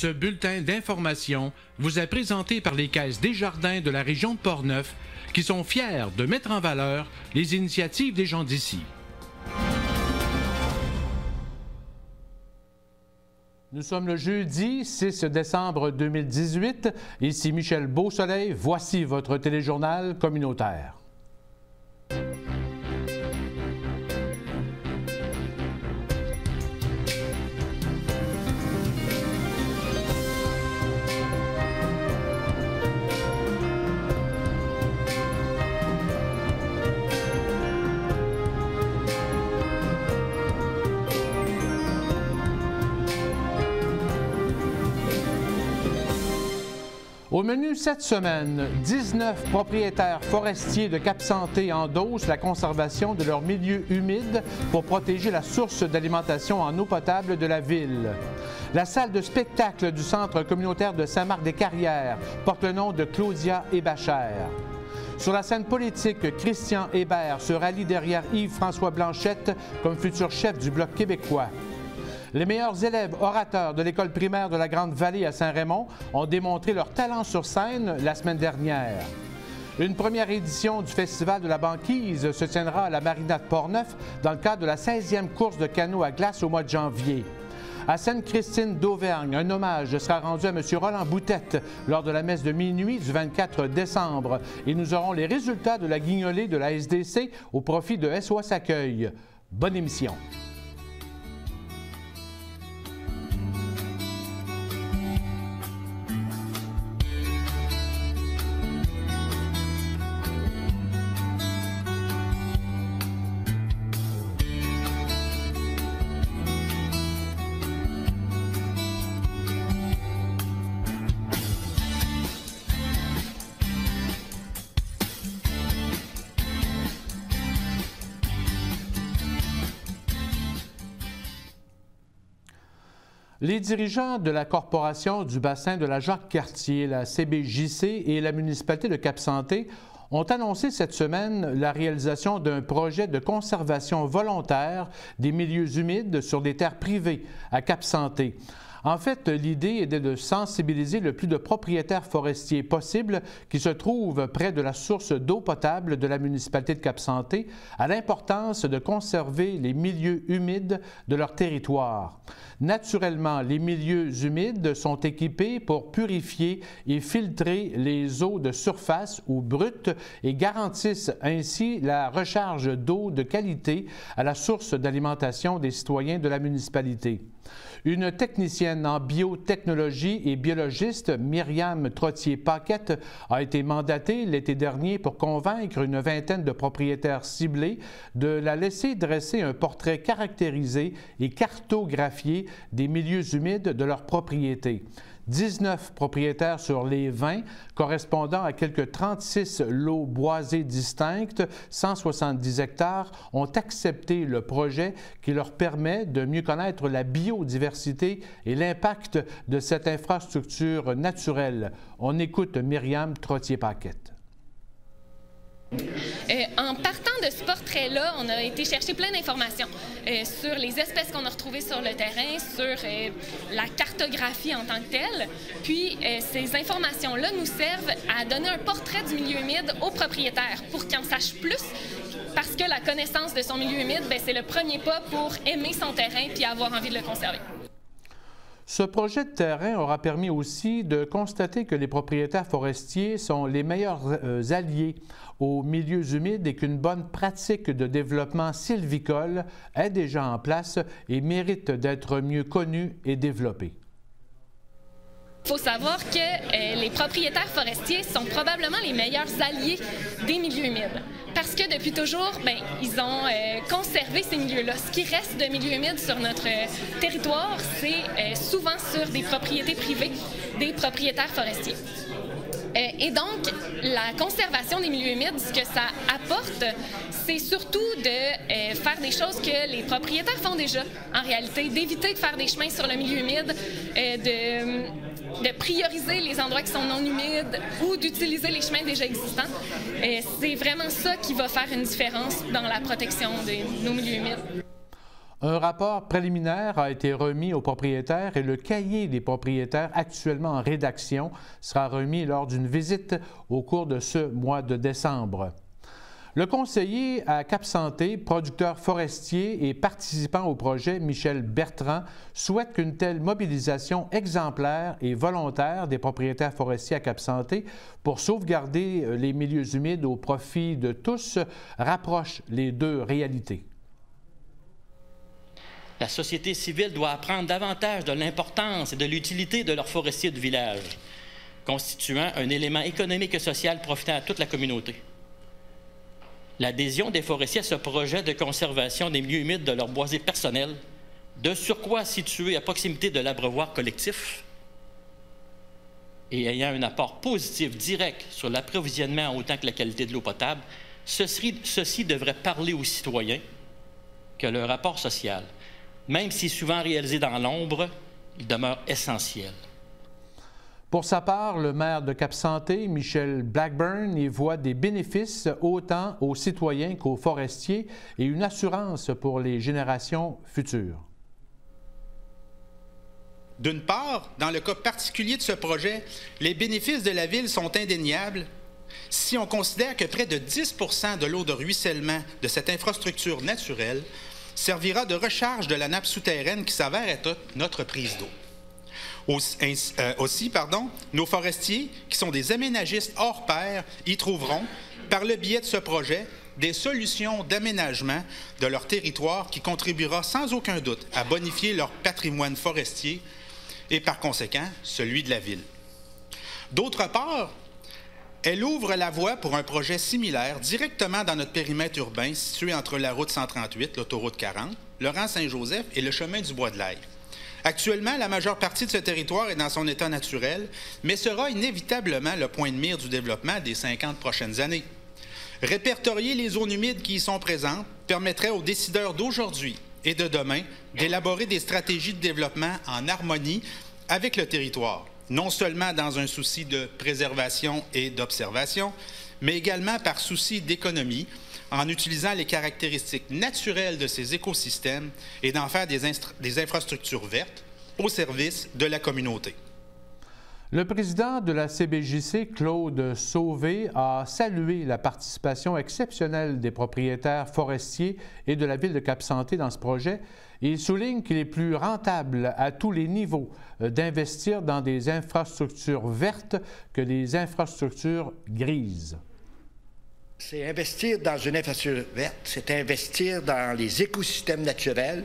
Ce bulletin d'information vous est présenté par les Caisses Desjardins de la région de Portneuf qui sont fiers de mettre en valeur les initiatives des gens d'ici. Nous sommes le jeudi 6 décembre 2018. Ici Michel Beausoleil. Voici votre téléjournal communautaire. Au menu cette semaine, 19 propriétaires forestiers de Cap-Santé endossent la conservation de leur milieu humide pour protéger la source d'alimentation en eau potable de la ville. La salle de spectacle du Centre communautaire de Saint-Marc-des-Carrières porte le nom de Claudia Hébachère. Sur la scène politique, Christian Hébert se rallie derrière Yves-François Blanchette comme futur chef du Bloc québécois. Les meilleurs élèves orateurs de l'école primaire de la Grande-Vallée à Saint-Raymond ont démontré leur talent sur scène la semaine dernière. Une première édition du Festival de la banquise se tiendra à la marina de Portneuf dans le cadre de la 16e course de canot à glace au mois de janvier. À Sainte-Christine d'Auvergne, un hommage sera rendu à M. Roland Boutette lors de la messe de minuit du 24 décembre. Et nous aurons les résultats de la guignolée de la SDC au profit de SOS Accueil. Bonne émission. Les dirigeants de la Corporation du bassin de la Jacques-Cartier, la CBJC et la municipalité de Cap-Santé ont annoncé cette semaine la réalisation d'un projet de conservation volontaire des milieux humides sur des terres privées à Cap-Santé. En fait, l'idée était de sensibiliser le plus de propriétaires forestiers possible qui se trouvent près de la source d'eau potable de la municipalité de Cap-Santé à l'importance de conserver les milieux humides de leur territoire. Naturellement, les milieux humides sont équipés pour purifier et filtrer les eaux de surface ou brutes et garantissent ainsi la recharge d'eau de qualité à la source d'alimentation des citoyens de la municipalité. Une technicienne en biotechnologie et biologiste, Myriam Trottier-Paquette, a été mandatée l'été dernier pour convaincre une vingtaine de propriétaires ciblés de la laisser dresser un portrait caractérisé et cartographié des milieux humides de leur propriété. 19 propriétaires sur les 20, correspondant à quelques 36 lots boisés distincts, 170 hectares, ont accepté le projet qui leur permet de mieux connaître la biodiversité et l'impact de cette infrastructure naturelle. On écoute Myriam Trottier-Paquette. En partant de ce portrait-là, on a été chercher plein d'informations sur les espèces qu'on a retrouvées sur le terrain, sur la cartographie en tant que telle. Puis, ces informations-là nous servent à donner un portrait du milieu humide aux propriétaires pour qu'ils en sachent plus, parce que la connaissance de son milieu humide, c'est le premier pas pour aimer son terrain puis avoir envie de le conserver. Ce projet de terrain aura permis aussi de constater que les propriétaires forestiers sont les meilleurs alliés aux milieux humides et qu'une bonne pratique de développement sylvicole est déjà en place et mérite d'être mieux connue et développée. Il faut savoir que les propriétaires forestiers sont probablement les meilleurs alliés des milieux humides. Parce que depuis toujours, ils ont conservé ces milieux-là. Ce qui reste de milieux humides sur notre territoire, c'est souvent sur des propriétés privées des propriétaires forestiers. Et donc, la conservation des milieux humides, ce que ça apporte, c'est surtout de faire des choses que les propriétaires font déjà, en réalité, d'éviter de faire des chemins sur le milieu humide, de prioriser les endroits qui sont non humides ou d'utiliser les chemins déjà existants. C'est vraiment ça qui va faire une différence dans la protection de nos milieux humides. Un rapport préliminaire a été remis aux propriétaires et le cahier des propriétaires actuellement en rédaction sera remis lors d'une visite au cours de ce mois de décembre. Le conseiller à Cap-Santé, producteur forestier et participant au projet, Michel Bertrand, souhaite qu'une telle mobilisation exemplaire et volontaire des propriétaires forestiers à Cap-Santé pour sauvegarder les milieux humides au profit de tous rapproche les deux réalités. La société civile doit apprendre davantage de l'importance et de l'utilité de leurs forestiers de village, constituant un élément économique et social profitant à toute la communauté. L'adhésion des forestiers à ce projet de conservation des milieux humides de leur boisé personnel, de surcroît situé à proximité de l'abreuvoir collectif et ayant un apport positif direct sur l'approvisionnement autant que la qualité de l'eau potable, ceci devrait parler aux citoyens que leur rapport social, même si souvent réalisé dans l'ombre, il demeure essentiel. Pour sa part, le maire de Cap-Santé, Michel Blackburn, y voit des bénéfices autant aux citoyens qu'aux forestiers et une assurance pour les générations futures. D'une part, dans le cas particulier de ce projet, les bénéfices de la Ville sont indéniables si on considère que près de 10 % de l'eau de ruissellement de cette infrastructure naturelle servira de recharge de la nappe souterraine qui s'avère être notre prise d'eau. Aussi, nos forestiers, qui sont des aménagistes hors pair, y trouveront, par le biais de ce projet, des solutions d'aménagement de leur territoire qui contribuera sans aucun doute à bonifier leur patrimoine forestier et par conséquent celui de la Ville. D'autre part, elle ouvre la voie pour un projet similaire directement dans notre périmètre urbain situé entre la route 138, l'autoroute 40, le rang Saint-Joseph et le chemin du Bois-de-l'Aille. Actuellement, la majeure partie de ce territoire est dans son état naturel, mais sera inévitablement le point de mire du développement des 50 prochaines années. Répertorier les zones humides qui y sont présentes permettrait aux décideurs d'aujourd'hui et de demain d'élaborer des stratégies de développement en harmonie avec le territoire, non seulement dans un souci de préservation et d'observation, mais également par souci d'économie, en utilisant les caractéristiques naturelles de ces écosystèmes et d'en faire des infrastructures vertes au service de la communauté. Le président de la CBJC, Claude Sauvé, a salué la participation exceptionnelle des propriétaires forestiers et de la Ville de Cap-Santé dans ce projet et il souligne qu'il est plus rentable à tous les niveaux d'investir dans des infrastructures vertes que les infrastructures grises. C'est investir dans une infrastructure verte, c'est investir dans les écosystèmes naturels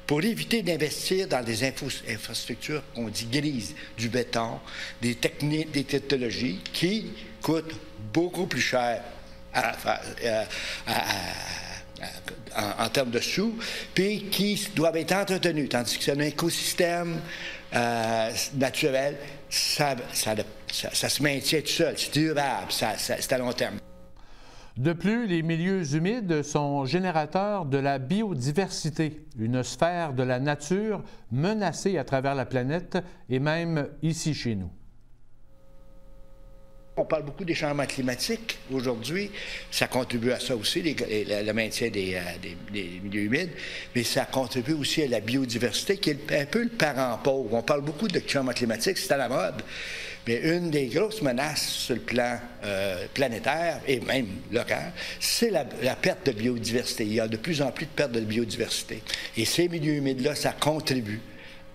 pour éviter d'investir dans des infrastructures qu'on dit grises, du béton, des techniques, des technologies qui coûtent beaucoup plus cher en termes de sous, puis qui doivent être entretenus, tandis que c'est un écosystème naturel, ça se maintient tout seul, c'est durable, c'est à long terme. De plus, les milieux humides sont générateurs de la biodiversité, une sphère de la nature menacée à travers la planète et même ici chez nous. On parle beaucoup des changements climatiques aujourd'hui. Ça contribue à ça aussi, le maintien des milieux humides, mais ça contribue aussi à la biodiversité, qui est un peu le parent pauvre. On parle beaucoup de changement climatique, c'est à la mode. Mais une des grosses menaces sur le plan planétaire et même local, c'est la perte de biodiversité. Il y a de plus en plus de pertes de biodiversité. Et ces milieux humides-là, ça contribue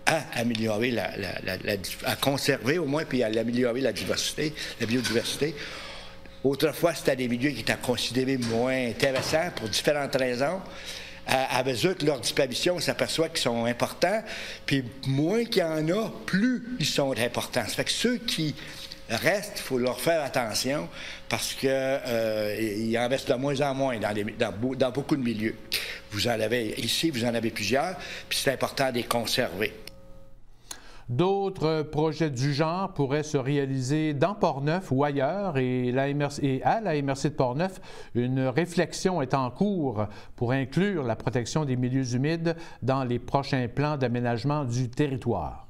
à améliorer, à conserver au moins, puis à améliorer la biodiversité. Autrefois, c'était des milieux qui étaient considérés moins intéressants pour différentes raisons. À mesure que leur disparition, on s'aperçoit qu'ils sont importants, puis moins qu'il y en a, plus ils sont importants. Ça fait que ceux qui restent, il faut leur faire attention parce qu'ils en restent de moins en moins dans beaucoup de milieux. Vous en avez ici, vous en avez plusieurs, puis c'est important de les conserver. D'autres projets du genre pourraient se réaliser dans Portneuf ou ailleurs et à la MRC de Portneuf, une réflexion est en cours pour inclure la protection des milieux humides dans les prochains plans d'aménagement du territoire.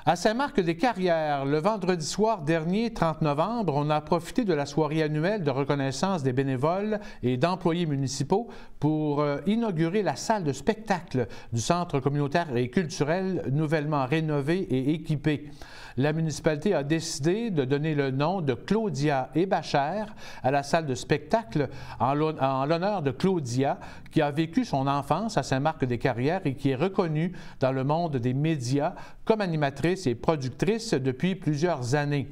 À Saint-Marc-des-Carrières, le vendredi soir dernier, 30 novembre, on a profité de la soirée annuelle de reconnaissance des bénévoles et d'employés municipaux pour inaugurer la salle de spectacle du Centre communautaire et culturel nouvellement rénové et équipé. La municipalité a décidé de donner le nom de Claudia Hébachère à la salle de spectacle en l'honneur de Claudia, qui a vécu son enfance à Saint-Marc-des-Carrières et qui est reconnue dans le monde des médias comme animatrice et productrice depuis plusieurs années.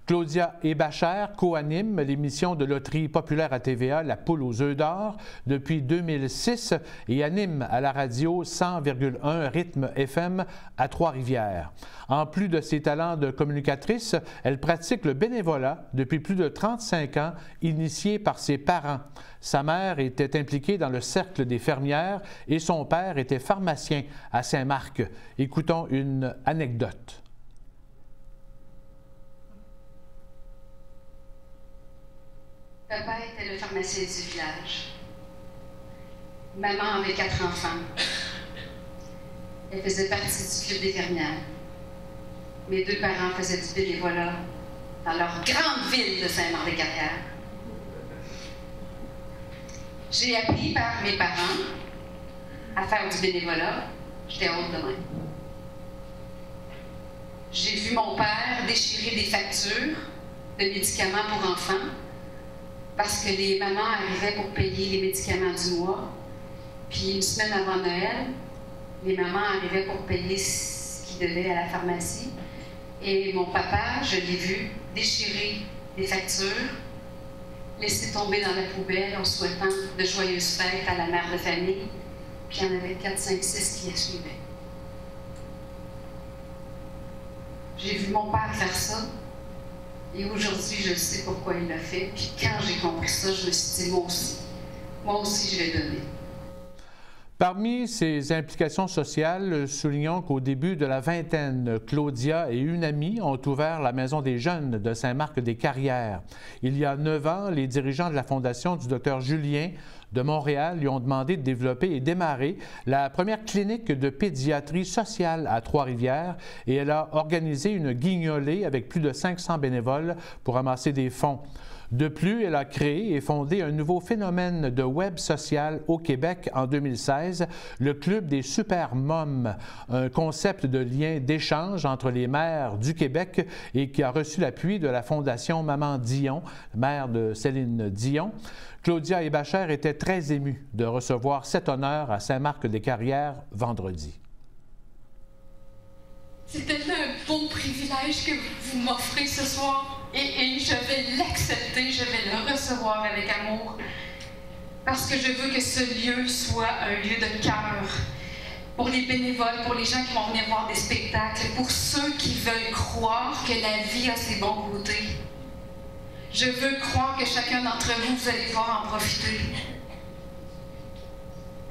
Claudia Hébachère co-anime l'émission de loterie populaire à TVA, La Poule aux œufs d'or, depuis 2006 et anime à la radio 100,1 rythme FM à Trois-Rivières. En plus de ses talents de communicatrice, elle pratique le bénévolat depuis plus de 35 ans, initié par ses parents. Sa mère était impliquée dans le cercle des fermières et son père était pharmacien à Saint-Marc. Écoutons une anecdote. Papa était le pharmacien du village. Maman avait 4 enfants. Elle faisait partie du club des fermières. Mes 2 parents faisaient du bénévolat dans leur grande ville de Saint-Marc-des-Carrières. J'ai appris par mes parents à faire du bénévolat. J'étais haute de même. J'ai vu mon père déchirer des factures de médicaments pour enfants parce que les mamans arrivaient pour payer les médicaments du mois. Puis une semaine avant Noël, les mamans arrivaient pour payer ce qu'ils devaient à la pharmacie. Et mon papa, je l'ai vu déchirer des factures, laisser tomber dans la poubelle en souhaitant de joyeuses fêtes à la mère de famille. Puis il y en avait 4, 5, 6 qui la suivaient. J'ai vu mon père faire ça. Et aujourd'hui, je sais pourquoi il l'a fait. Puis quand j'ai compris ça, je me suis dit, moi aussi, je vais donner. Parmi ses implications sociales, soulignons qu'au début de la vingtaine, Claudia et une amie ont ouvert la Maison des jeunes de Saint-Marc-des-Carrières. Il y a 9 ans, les dirigeants de la fondation du Dr Julien de Montréal lui ont demandé de développer et démarrer la première clinique de pédiatrie sociale à Trois-Rivières et elle a organisé une guignolée avec plus de 500 bénévoles pour amasser des fonds. De plus, elle a créé et fondé un nouveau phénomène de web social au Québec en 2016, le Club des Super Moms, un concept de lien d'échange entre les mères du Québec et qui a reçu l'appui de la Fondation Maman Dion, mère de Céline Dion. Claudia Hébachère était très émue de recevoir cet honneur à Saint-Marc-des-Carrières vendredi. C'est tellement un beau privilège que vous m'offrez ce soir et je vais l'accepter, je vais le recevoir avec amour parce que je veux que ce lieu soit un lieu de cœur pour les bénévoles, pour les gens qui vont venir voir des spectacles, pour ceux qui veulent croire que la vie a ses bons côtés. Je veux croire que chacun d'entre vous, vous allez pouvoir en profiter.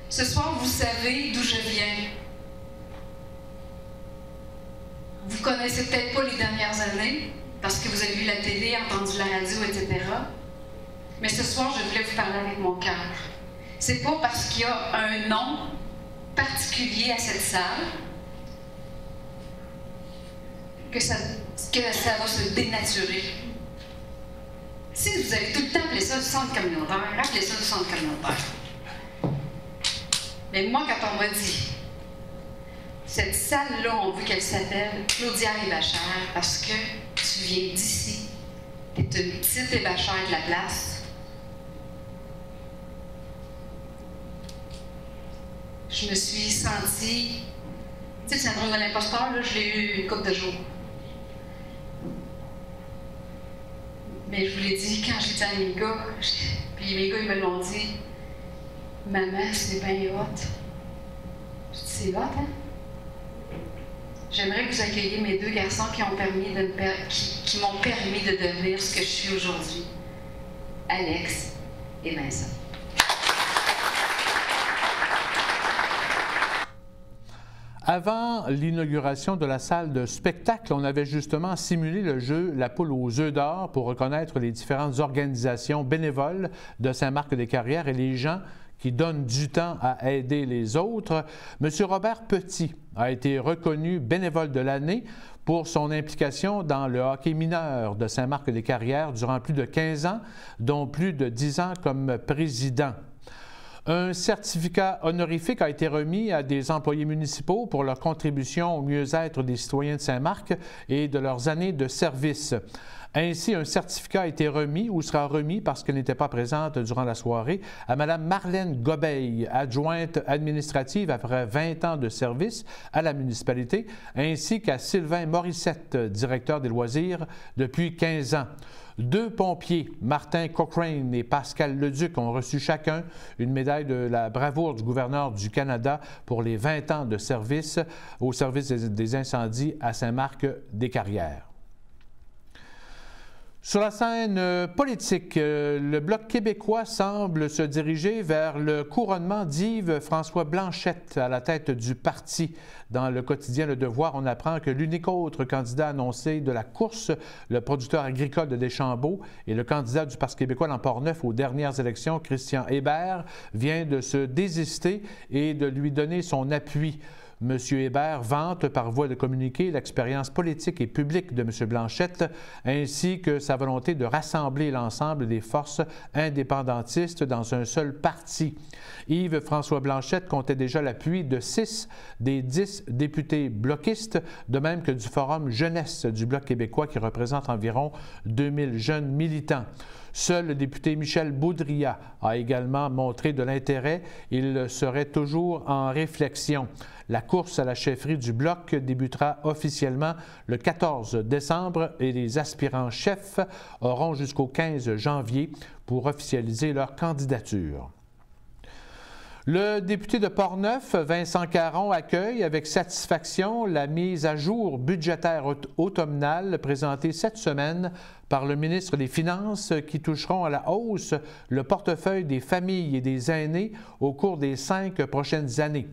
Ce soir, vous savez d'où je viens. Vous connaissez peut-être pas les dernières années, parce que vous avez vu la télé, entendu la radio, etc. Mais ce soir, je voulais vous parler avec mon cœur. C'est pas parce qu'il y a un nom particulier à cette salle que ça va se dénaturer. Si vous avez tout le temps appelé ça le centre communautaire, appelez ça le centre communautaire. Mais moi, quand on m'a dit cette salle-là, on veut qu'elle s'appelle Claudia Hébachère parce que tu viens d'ici, tu es une petite Hébachère de la place. Je me suis sentie, tu sais, le syndrome de l'imposteur, là, je l'ai eu une couple de jours. Mais je vous l'ai dit, quand j'ai dit à mes gars, puis mes gars, ils me l'ont dit, maman, c'est bien hot. Je dis, c'est hot, hein? J'aimerais que vous accueilliez mes 2 garçons qui m'ont permis de devenir ce que je suis aujourd'hui. Alex et Vincent. Avant l'inauguration de la salle de spectacle, on avait justement simulé le jeu La Poule aux œufs d'or pour reconnaître les différentes organisations bénévoles de Saint-Marc-des-Carrières et les gens qui donne du temps à aider les autres. M. Robert Petit a été reconnu bénévole de l'année pour son implication dans le hockey mineur de Saint-Marc-des-Carrières durant plus de 15 ans, dont plus de 10 ans comme président. Un certificat honorifique a été remis à des employés municipaux pour leur contribution au mieux-être des citoyens de Saint-Marc et de leurs années de service. Ainsi, un certificat a été remis ou sera remis parce qu'elle n'était pas présente durant la soirée à Mme Marlène Gobeil, adjointe administrative après 20 ans de service à la municipalité, ainsi qu'à Sylvain Morissette, directeur des loisirs depuis 15 ans. 2 pompiers, Martin Cochrane et Pascal Leduc, ont reçu chacun une médaille de la bravoure du gouverneur du Canada pour les 20 ans de service au service des incendies à Saint-Marc-des-Carrières. Sur la scène politique, le Bloc québécois semble se diriger vers le couronnement d'Yves-François Blanchette à la tête du parti. Dans le quotidien Le Devoir, on apprend que l'unique autre candidat annoncé de la course, le producteur agricole de Deschambault et le candidat du Parti québécois dans Port-Neuf aux dernières élections, Christian Hébert, vient de se désister et de lui donner son appui. M. Hébert vante par voie de communiqué l'expérience politique et publique de M. Blanchette, ainsi que sa volonté de rassembler l'ensemble des forces indépendantistes dans un seul parti. Yves-François Blanchette comptait déjà l'appui de 6 des 10 députés bloquistes, de même que du Forum jeunesse du Bloc québécois qui représente environ 2000 jeunes militants. Seul le député Michel Boudria a également montré de l'intérêt. Il serait toujours en réflexion. La course à la chefferie du Bloc débutera officiellement le 14 décembre et les aspirants chefs auront jusqu'au 15 janvier pour officialiser leur candidature. Le député de Port-Neuf, Vincent Caron, accueille avec satisfaction la mise à jour budgétaire automnale présentée cette semaine par le ministre des Finances qui toucheront à la hausse le portefeuille des familles et des aînés au cours des 5 prochaines années.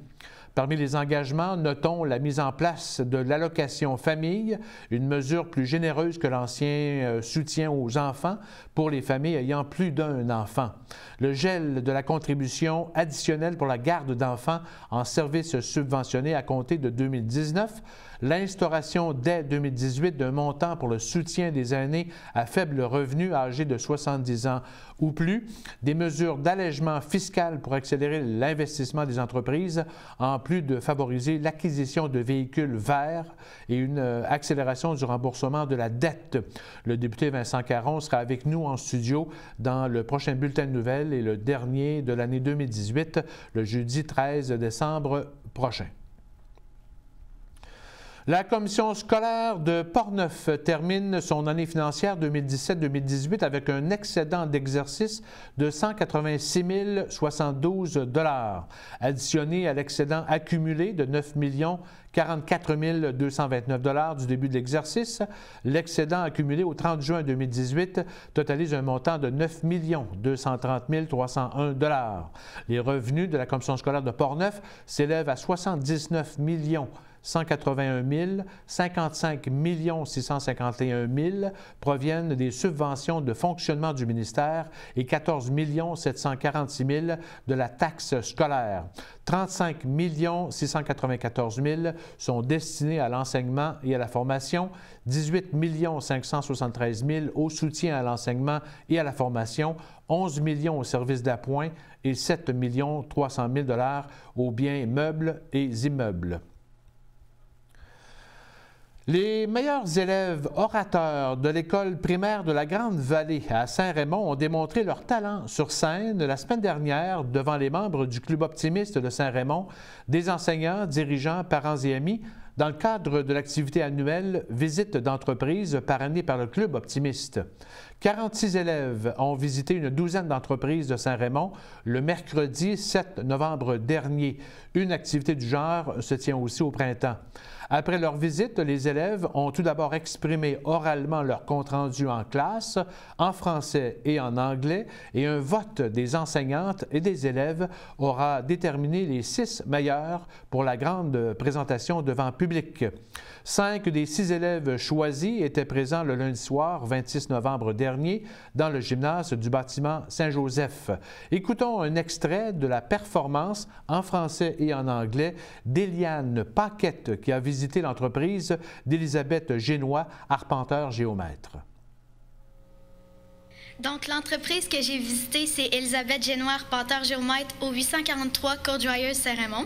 Parmi les engagements, notons la mise en place de l'allocation famille, une mesure plus généreuse que l'ancien soutien aux enfants pour les familles ayant plus d'un enfant. Le gel de la contribution additionnelle pour la garde d'enfants en services subventionnés à compter de 2019, l'instauration dès 2018 d'un montant pour le soutien des aînés à faible revenu âgés de 70 ans ou plus, des mesures d'allègement fiscal pour accélérer l'investissement des entreprises, en plus de favoriser l'acquisition de véhicules verts et une accélération du remboursement de la dette. Le député Vincent Caron sera avec nous en studio dans le prochain bulletin de nouvelles et le dernier de l'année 2018, le jeudi 13 décembre prochain. La commission scolaire de Port-Neuf termine son année financière 2017-2018 avec un excédent d'exercice de 186 072 $, additionné à l'excédent accumulé de 9 44 229 $ du début de l'exercice. L'excédent accumulé au 30 juin 2018 totalise un montant de 9 230 301 $. Les revenus de la commission scolaire de Port-Neuf s'élèvent à 79 181 000, 55 651 000 proviennent des subventions de fonctionnement du ministère et 14 746 000 de la taxe scolaire. 35 694 000 sont destinés à l'enseignement et à la formation, 18 573 000 au soutien à l'enseignement et à la formation, 11 millions aux services d'appoint et 7 300 000 $ aux biens meubles et immeubles. Les meilleurs élèves orateurs de l'école primaire de la Grande-Vallée à Saint-Raymond ont démontré leur talent sur scène la semaine dernière devant les membres du Club optimiste de Saint-Raymond, des enseignants, dirigeants, parents et amis, dans le cadre de l'activité annuelle Visite d'entreprise parrainée par le Club optimiste. 46 élèves ont visité une douzaine d'entreprises de Saint-Raymond le mercredi 7 novembre dernier. Une activité du genre se tient aussi au printemps. Après leur visite, les élèves ont tout d'abord exprimé oralement leur compte-rendu en classe, en français et en anglais, et un vote des enseignantes et des élèves aura déterminé les 6 meilleurs pour la grande présentation devant public. 5 des 6 élèves choisis étaient présents le lundi soir, 26 novembre dernier, dernier dans le gymnase du bâtiment Saint-Joseph. Écoutons un extrait de la performance en français et en anglais d'Éliane Paquette qui a visité l'entreprise d'Élisabeth Génois, arpenteur géomètre. Donc, l'entreprise que j'ai visitée, c'est Élisabeth Génois, arpenteur géomètre au 843 Côte-Joyeuse, Saint-Raymond.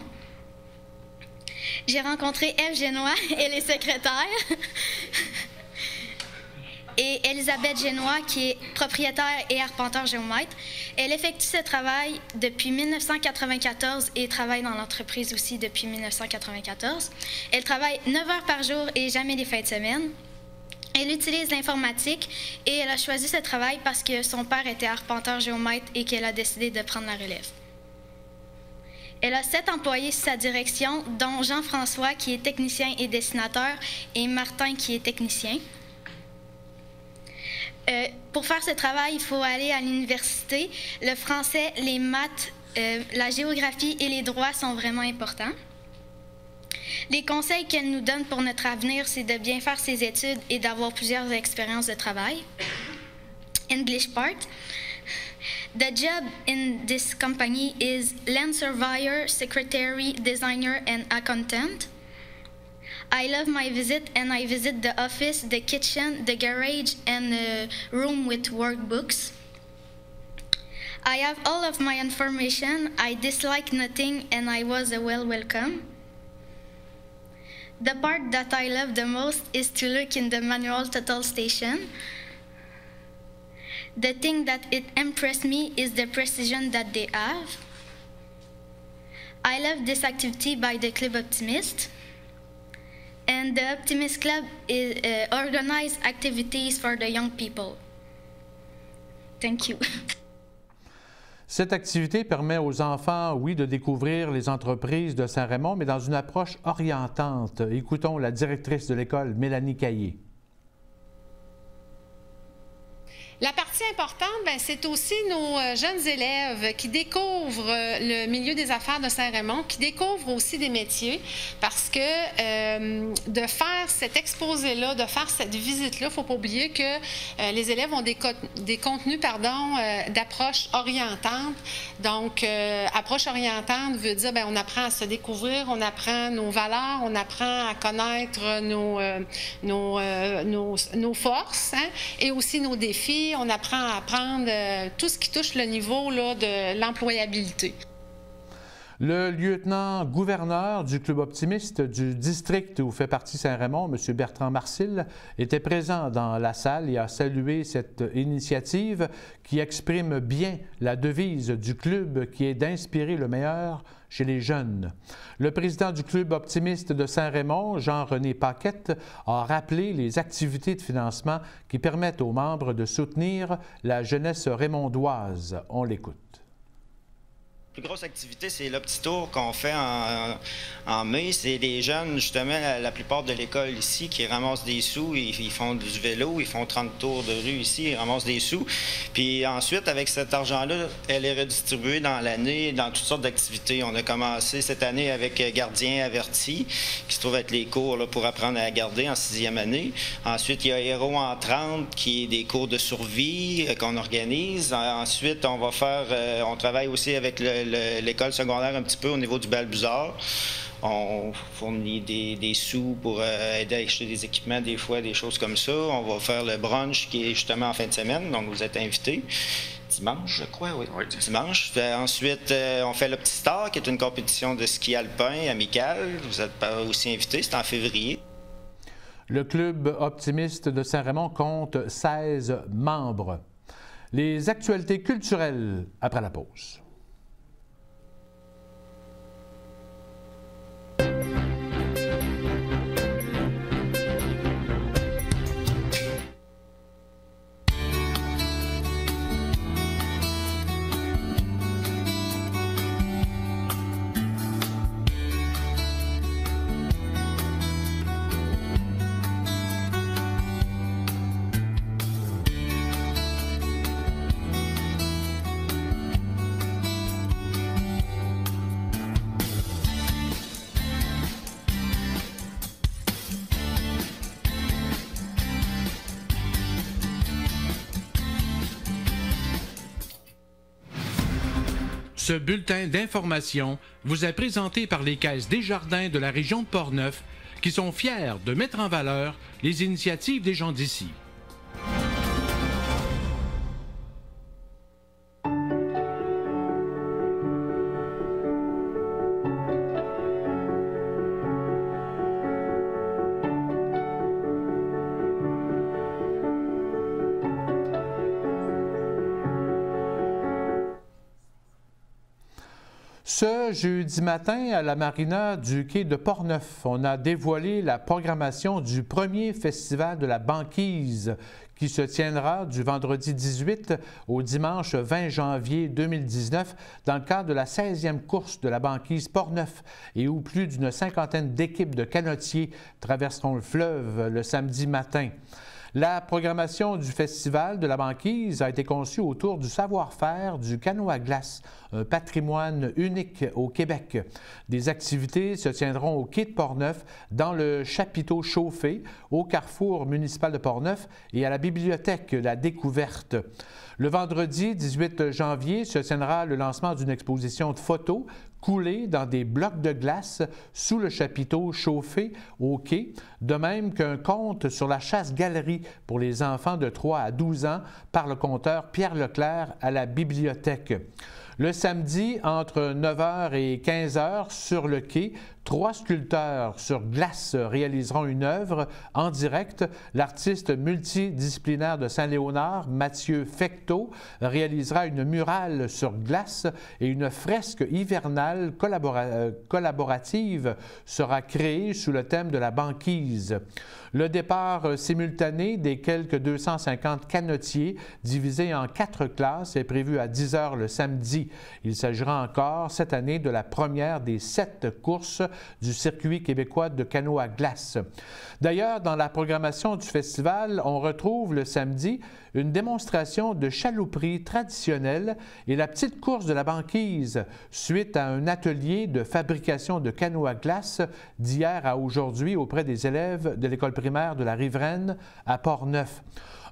J'ai rencontré Ève Génois, elle est secrétaire, et Élisabeth Génois, qui est propriétaire et arpenteur géomètre. Elle effectue ce travail depuis 1994 et travaille dans l'entreprise aussi depuis 1994. Elle travaille 9 heures par jour et jamais les fins de semaine. Elle utilise l'informatique et elle a choisi ce travail parce que son père était arpenteur géomètre et qu'elle a décidé de prendre la relève. Elle a 7 employés sous sa direction, dont Jean-François, qui est technicien et dessinateur, et Martin, qui est technicien. Pour faire ce travail, il faut aller à l'université. Le français, les maths, la géographie et les droits sont vraiment importants. Les conseils qu'elle nous donne pour notre avenir, c'est de bien faire ses études et d'avoir plusieurs expériences de travail. English part. The job in this company is land surveyor, secretary, designer, and accountant. I love my visit and I visit the office, the kitchen, the garage, and the room with workbooks. I have all of my information. I dislike nothing and I was well welcome. The part that I love the most is to look in the manual total station. The thing that it impressed me is the precision that they have. I love this activity by the Club Optimist. And the Optimist Club organize activities for the young people. Thank you. Cette activité permet aux enfants, oui, de découvrir les entreprises de Saint-Raymond, mais dans une approche orientante. Écoutons la directrice de l'école, Mélanie Caillé. La partie importante, c'est aussi nos jeunes élèves qui découvrent le milieu des affaires de Saint-Raymond, qui découvrent aussi des métiers, parce que de faire cet exposé-là, de faire cette visite-là, il ne faut pas oublier que les élèves ont des contenus d'approche orientante. Donc, approche orientante veut dire on apprend à se découvrir, on apprend nos valeurs, on apprend à connaître nos forces, hein, et aussi nos défis. On apprend à apprendre tout ce qui touche le niveau là, de l'employabilité. Le lieutenant-gouverneur du Club Optimiste du district où fait partie Saint-Raymond, M. Bertrand Marcil, était présent dans la salle et a salué cette initiative qui exprime bien la devise du club qui est d'inspirer le meilleur chez les jeunes. Le président du Club Optimiste de Saint-Raymond, Jean-René Paquette, a rappelé les activités de financement qui permettent aux membres de soutenir la jeunesse raymondoise. On l'écoute. La plus grosse activité, c'est le petit tour qu'on fait en mai. C'est des jeunes, justement, la plupart de l'école ici, qui ramassent des sous. Ils font du vélo, ils font 30 tours de rue ici, ils ramassent des sous. Puis ensuite, avec cet argent-là, elle est redistribuée dans l'année, dans toutes sortes d'activités. On a commencé cette année avec Gardien averti, qui se trouve être les cours là, pour apprendre à garder en 6e année. Ensuite, il y a Héros en 30, qui est des cours de survie qu'on organise. Ensuite, on va faire, on travaille aussi avec l'école secondaire un petit peu au niveau du Balbuzard. On fournit des sous pour aider à acheter des équipements, des fois, des choses comme ça. On va faire le brunch qui est justement en fin de semaine, donc vous êtes invités. Dimanche, je crois, oui. Dimanche. Ensuite, on fait le Petit Star, qui est une compétition de ski alpin amicale. Vous êtes aussi invités, c'est en février. Le Club Optimiste de Saint-Raymond compte 16 membres. Les actualités culturelles après la pause. Ce bulletin d'information vous est présenté par les Caisses Desjardins de la région de Portneuf qui sont fiers de mettre en valeur les initiatives des gens d'ici. Ce jeudi matin, à la marina du quai de Portneuf, on a dévoilé la programmation du premier festival de la banquise qui se tiendra du vendredi 18 au dimanche 20 janvier 2019 dans le cadre de la 16e course de la banquise Portneuf et où plus d'une cinquantaine d'équipes de canotiers traverseront le fleuve le samedi matin. La programmation du Festival de la banquise a été conçue autour du savoir-faire du canot à glace, un patrimoine unique au Québec. Des activités se tiendront au quai de Portneuf, dans le chapiteau chauffé, au carrefour municipal de Portneuf et à la bibliothèque La Découverte. Le vendredi 18 janvier se tiendra le lancement d'une exposition de photos coulées dans des blocs de glace sous le chapiteau chauffé au quai, de même qu'un conte sur la chasse-galerie pour les enfants de 3 à 12 ans par le conteur Pierre Leclerc à la bibliothèque. Le samedi, entre 9h et 15h, sur le quai, 3 sculpteurs sur glace réaliseront une œuvre en direct. L'artiste multidisciplinaire de Saint-Léonard, Mathieu Fecteau, réalisera une murale sur glace et une fresque hivernale collaborative sera créée sous le thème de la banquise. Le départ simultané des quelques 250 canotiers divisés en 4 classes est prévu à 10h le samedi. Il s'agira encore cette année de la première des 7 courses du circuit québécois de canot à glace. D'ailleurs, dans la programmation du festival, on retrouve le samedi une démonstration de chalouperie traditionnelle et la petite course de la banquise, suite à un atelier de fabrication de canots à glace d'hier à aujourd'hui auprès des élèves de l'école primaire de la Riveraine à Portneuf.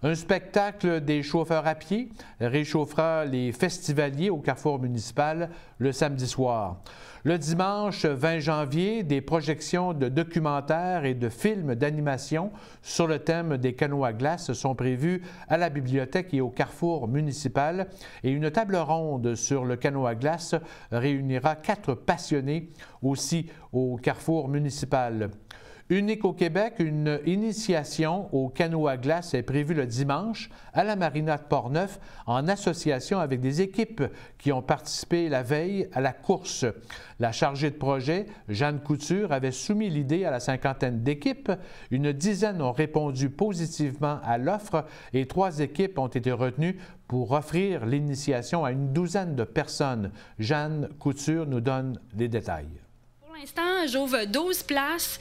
Un spectacle des chauffeurs à pied réchauffera les festivaliers au carrefour municipal le samedi soir. Le dimanche 20 janvier, des projections de documentaires et de films d'animation sur le thème des canots à glace sont prévues à la bibliothèque et au carrefour municipal et une table ronde sur le canot à glace réunira 4 passionnés aussi au carrefour municipal. Unique au Québec, une initiation au canot à glace est prévue le dimanche à la marina de Portneuf en association avec des équipes qui ont participé la veille à la course. La chargée de projet, Jeanne Couture, avait soumis l'idée à la cinquantaine d'équipes. Une dizaine ont répondu positivement à l'offre et 3 équipes ont été retenues pour offrir l'initiation à une douzaine de personnes. Jeanne Couture nous donne les détails. Pour l'instant, j'ouvre 12 places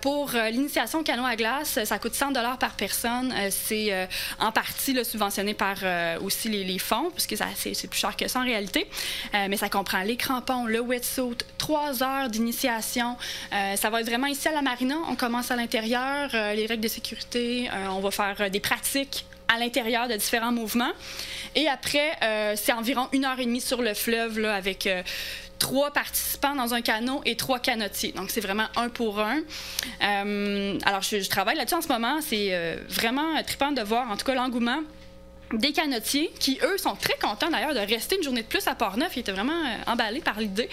pour l'initiation au canot à glace. Ça coûte 100 $ par personne. C'est en partie là, subventionné par aussi les fonds, puisque c'est plus cher que ça en réalité. Mais ça comprend les crampons, le wetsuit, 3 heures d'initiation. Ça va être vraiment ici à la marina. On commence à l'intérieur, les règles de sécurité. On va faire des pratiques à l'intérieur de différents mouvements. Et après, c'est environ 1h30 sur le fleuve là, avec 3 participants dans un canot et 3 canotiers. Donc, c'est vraiment 1 pour 1. Alors, je travaille là-dessus en ce moment. C'est vraiment trippant de voir, en tout cas, l'engouement des canotiers qui, eux, sont très contents d'ailleurs de rester une journée de plus à Portneuf. Ils étaient vraiment emballés par l'idée.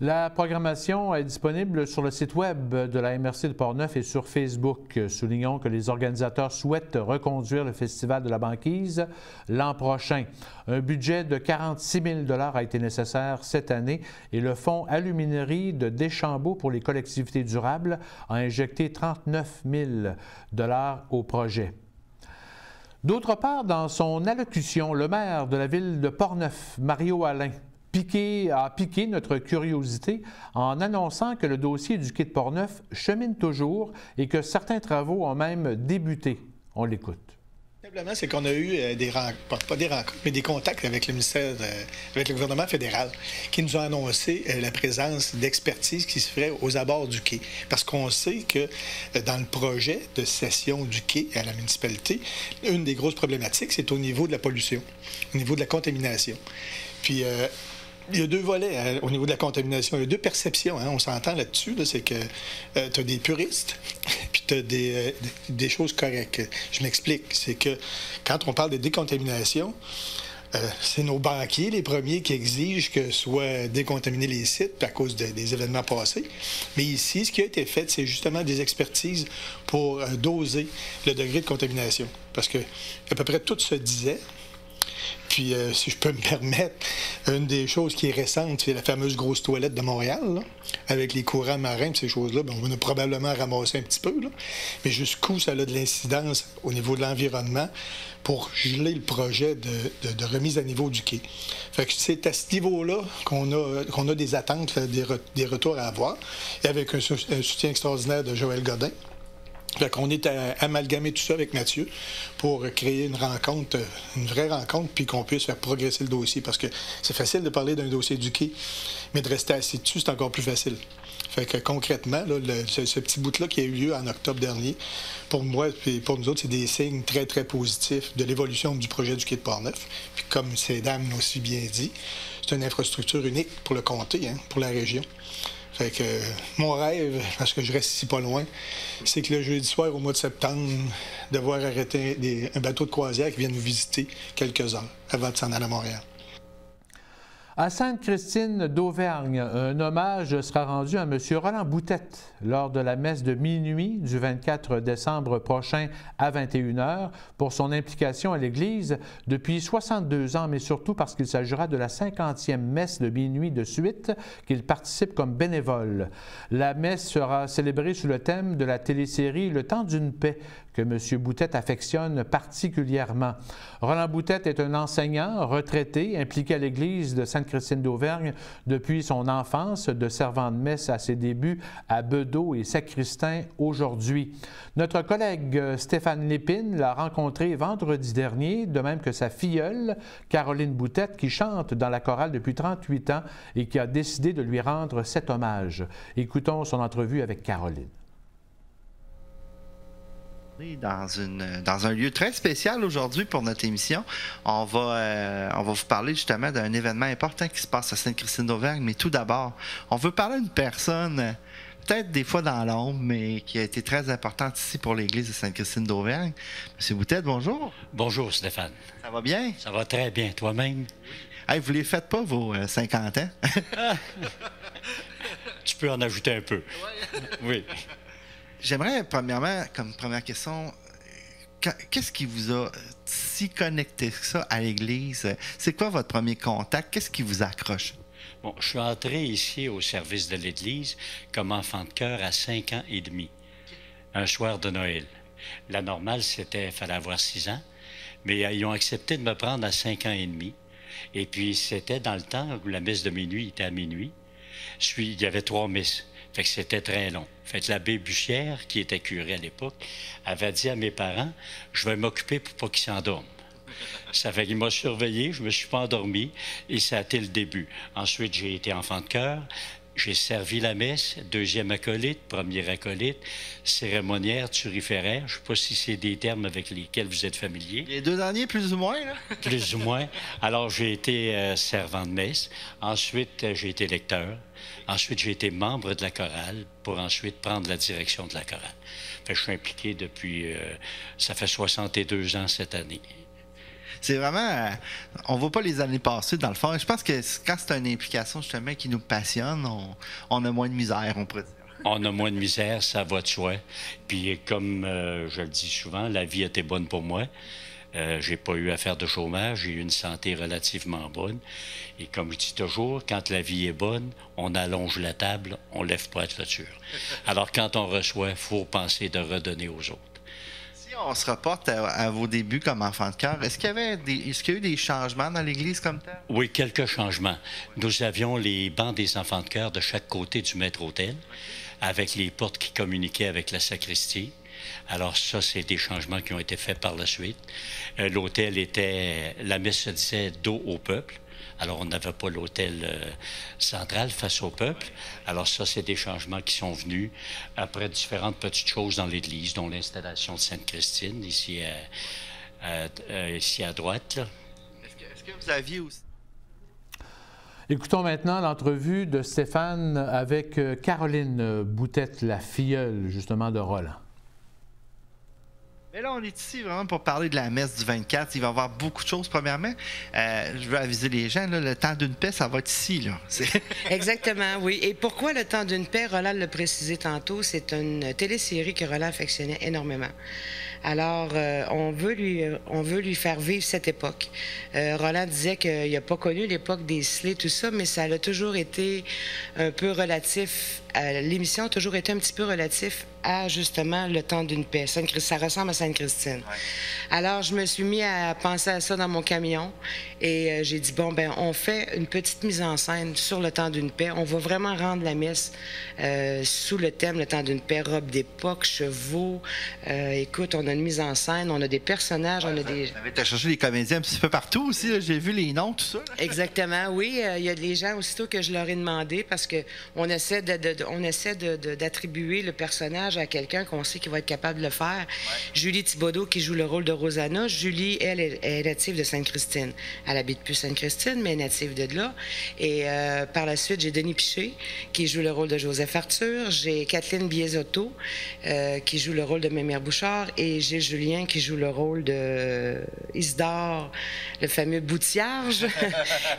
La programmation est disponible sur le site web de la MRC de Portneuf et sur Facebook. Soulignons que les organisateurs souhaitent reconduire le Festival de la banquise l'an prochain. Un budget de 46 000 $ a été nécessaire cette année et le Fonds Aluminerie de Deschambault pour les collectivités durables a injecté 39 000 $ au projet. D'autre part, dans son allocution, le maire de la ville de Portneuf, Mario Alain, a piqué notre curiosité en annonçant que le dossier du quai de Portneuf chemine toujours et que certains travaux ont même débuté. On l'écoute. Simplement, c'est qu'on a eu pas des rencontres, mais des contacts avec le ministère, avec le gouvernement fédéral, qui nous a annoncé la présence d'expertise qui se ferait aux abords du quai. Parce qu'on sait que dans le projet de cession du quai à la municipalité, une des grosses problématiques, c'est au niveau de la pollution, au niveau de la contamination. Puis il y a deux volets au niveau de la contamination. Il y a deux perceptions, on s'entend là-dessus. Là, c'est que tu as des puristes, puis tu as des choses correctes. Je m'explique. C'est que quand on parle de décontamination, c'est nos banquiers, les premiers, qui exigent que soient décontaminés les sites à cause des événements passés. Mais ici, ce qui a été fait, c'est justement des expertises pour doser le degré de contamination. Parce que à peu près tout se disait. Puis, si je peux me permettre, une des choses qui est récente, c'est la fameuse grosse toilette de Montréal, là, avec les courants marins et ces choses-là. Bien, on a probablement ramassé un petit peu, là, mais jusqu'où ça a de l'incidence au niveau de l'environnement pour geler le projet de remise à niveau du quai. Fait que c'est à ce niveau-là qu'on a des attentes, des retours à avoir, et avec un soutien extraordinaire de Joël Godin. Fait qu'on est à amalgamer tout ça avec Mathieu pour créer une rencontre, une vraie rencontre, puis qu'on puisse faire progresser le dossier. Parce que c'est facile de parler d'un dossier du quai, mais de rester assis dessus, c'est encore plus facile. Fait que concrètement, là, ce petit bout-là qui a eu lieu en octobre dernier, pour moi et pour nous autres, c'est des signes très, très positifs de l'évolution du projet du quai de Portneuf. Puis comme ces dames l'ont si bien dit, c'est une infrastructure unique pour le comté, pour la région. Fait que mon rêve, parce que je reste ici pas loin, c'est que le jeudi soir, au mois de septembre, de voir arrêter un bateau de croisière qui vient nous visiter quelques heures avant de s'en aller à Montréal. À Sainte-Christine d'Auvergne, un hommage sera rendu à M. Roland Boutette lors de la messe de minuit du 24 décembre prochain à 21h pour son implication à l'Église depuis 62 ans, mais surtout parce qu'il s'agira de la 50e messe de minuit de suite qu'il participe comme bénévole. La messe sera célébrée sous le thème de la télésérie Le temps d'une paix que M. Boutette affectionne particulièrement. Roland Boutette est un enseignant retraité impliqué à l'Église de Sainte-Christine d'Auvergne depuis son enfance, de servant de messe à ses débuts à Bedeau et sacristain aujourd'hui. Notre collègue Stéphane Lépine l'a rencontré vendredi dernier, de même que sa filleule, Caroline Boutette, qui chante dans la chorale depuis 38 ans et qui a décidé de lui rendre cet hommage. Écoutons son entrevue avec Caroline. Dans un lieu très spécial aujourd'hui pour notre émission. On va vous parler justement d'un événement important qui se passe à Sainte-Christine d'Auvergne, mais tout d'abord, on veut parler d'une personne, peut-être des fois dans l'ombre, mais qui a été très importante ici pour l'Église de Sainte-Christine d'Auvergne. Monsieur Boutette, bonjour. Bonjour Stéphane. Ça va bien? Ça va très bien, toi-même? Hey, vous les faites pas, vos 50 ans? Tu peux en ajouter un peu. Oui. J'aimerais, premièrement, comme première question, qu'est-ce qui vous a si connecté que ça à l'Église? C'est quoi votre premier contact? Qu'est-ce qui vous accroche? Bon, je suis entré ici au service de l'Église comme enfant de chœur à 5 ans et demi, un soir de Noël. La normale, c'était, il fallait avoir 6 ans, mais ils ont accepté de me prendre à 5 ans et demi. Et puis, c'était dans le temps où la messe de minuit était à minuit. Il y avait 3 messes. Fait que c'était très long. Fait que l'abbé Bussière, qui était curé à l'époque, avait dit à mes parents, je vais m'occuper pour pas qu'ils s'endorment. Ça fait qu'il m'a surveillé, je me suis pas endormi, et ça a été le début. Ensuite, j'ai été enfant de chœur, j'ai servi la messe, deuxième acolyte, premier acolyte, cérémoniaire, turiféraire. Je ne sais pas si c'est des termes avec lesquels vous êtes familier. Les deux derniers, plus ou moins, là? Plus ou moins. Alors, j'ai été servant de messe. Ensuite, j'ai été lecteur. Ensuite, j'ai été membre de la chorale pour ensuite prendre la direction de la chorale. Fait que je suis impliqué depuis... ça fait 62 ans cette année. C'est vraiment... on ne voit pas les années passées, dans le fond. Je pense que quand c'est une implication, justement, qui nous passionne, on a moins de misère, on pourrait dire. On a moins de misère, ça va de soi. Puis comme je le dis souvent, la vie était bonne pour moi. J'ai pas eu à faire de chômage, j'ai eu une santé relativement bonne. Et comme je dis toujours, quand la vie est bonne, on allonge la table, on lève pas la clôture. Alors quand on reçoit, il faut penser de redonner aux autres. Si on se reporte à vos débuts comme enfant de chœur, est-ce qu'il y a eu des changements dans l'Église comme tel? Oui, quelques changements. Nous avions les bancs des enfants de chœur de chaque côté du maître-autel, avec les portes qui communiquaient avec la sacristie. Alors ça, c'est des changements qui ont été faits par la suite. L'autel était... La messe se disait dos au peuple. Alors, on n'avait pas l'autel central face au peuple. Alors ça, c'est des changements qui sont venus après différentes petites choses dans l'Église, dont l'installation de Sainte-Christine, ici à droite. Là. Est-ce que vous aviez aussi... Écoutons maintenant l'entrevue de Stéphane avec Caroline Boutette, la filleule justement de Roland. Mais là, on est ici vraiment pour parler de la messe du 24. Il va y avoir beaucoup de choses. Premièrement, je veux aviser les gens, là, le temps d'une paix, ça va être ici. Là. Exactement, oui. Et pourquoi le temps d'une paix? Roland l'a précisé tantôt, c'est une télésérie que Roland affectionnait énormément. Alors, on veut lui faire vivre cette époque. Roland disait qu'il n'a pas connu l'époque des Slay, tout ça, mais ça a toujours été un peu relatif. L'émission a toujours été un petit peu relatif à, justement, le temps d'une paix. Ça ressemble à Sainte-Christine. Ouais. Alors, je me suis mis à penser à ça dans mon camion et j'ai dit, bon, ben on fait une petite mise en scène sur le temps d'une paix. On va vraiment rendre la messe sous le thème le temps d'une paix, robe d'époque, chevaux. Écoute, on a une mise en scène, on a des personnages, on a des... Vous avez cherché les comédiens un petit peu partout aussi, j'ai vu les noms, tout ça. Là. Exactement, oui. Il y a des gens, aussitôt que je leur ai demandé, parce qu'on essaie d'attribuer le personnage à quelqu'un qu'on sait qu'il va être capable de le faire. Ouais. Julie Thibodeau, qui joue le rôle de Rosanna. Julie, elle, est native de Sainte-Christine. Elle habite plus Sainte-Christine, mais est native de là. Et par la suite, j'ai Denis Piché, qui joue le rôle de Joseph Arthur. J'ai Kathleen Biesotto, qui joue le rôle de Mémère Bouchard. Et Gilles Julien, qui joue le rôle de Isidore, le fameux Boutillage.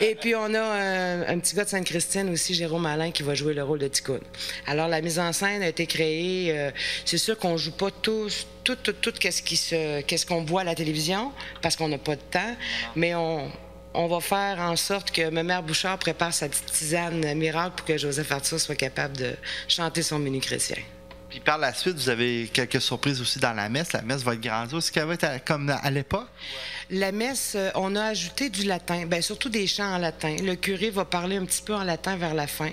Et puis, on a un petit gars de Sainte-Christine aussi, Jérôme Alain, qui va jouer le rôle de Ticoun. Alors, la mise en scène a été créée. C'est sûr qu'on joue pas tout qu'est-ce qu'on voit à la télévision, parce qu'on n'a pas de temps, mais on va faire en sorte que Mémère Bouchard prépare sa petite tisane miracle pour que Joseph Arthur soit capable de chanter son menu chrétien. Puis par la suite, vous avez quelques surprises aussi dans la messe. La messe va être grandiose. Est-ce qu'elle va être comme à l'époque? La messe, on a ajouté du latin, bien, surtout des chants en latin. Le curé va parler un petit peu en latin vers la fin.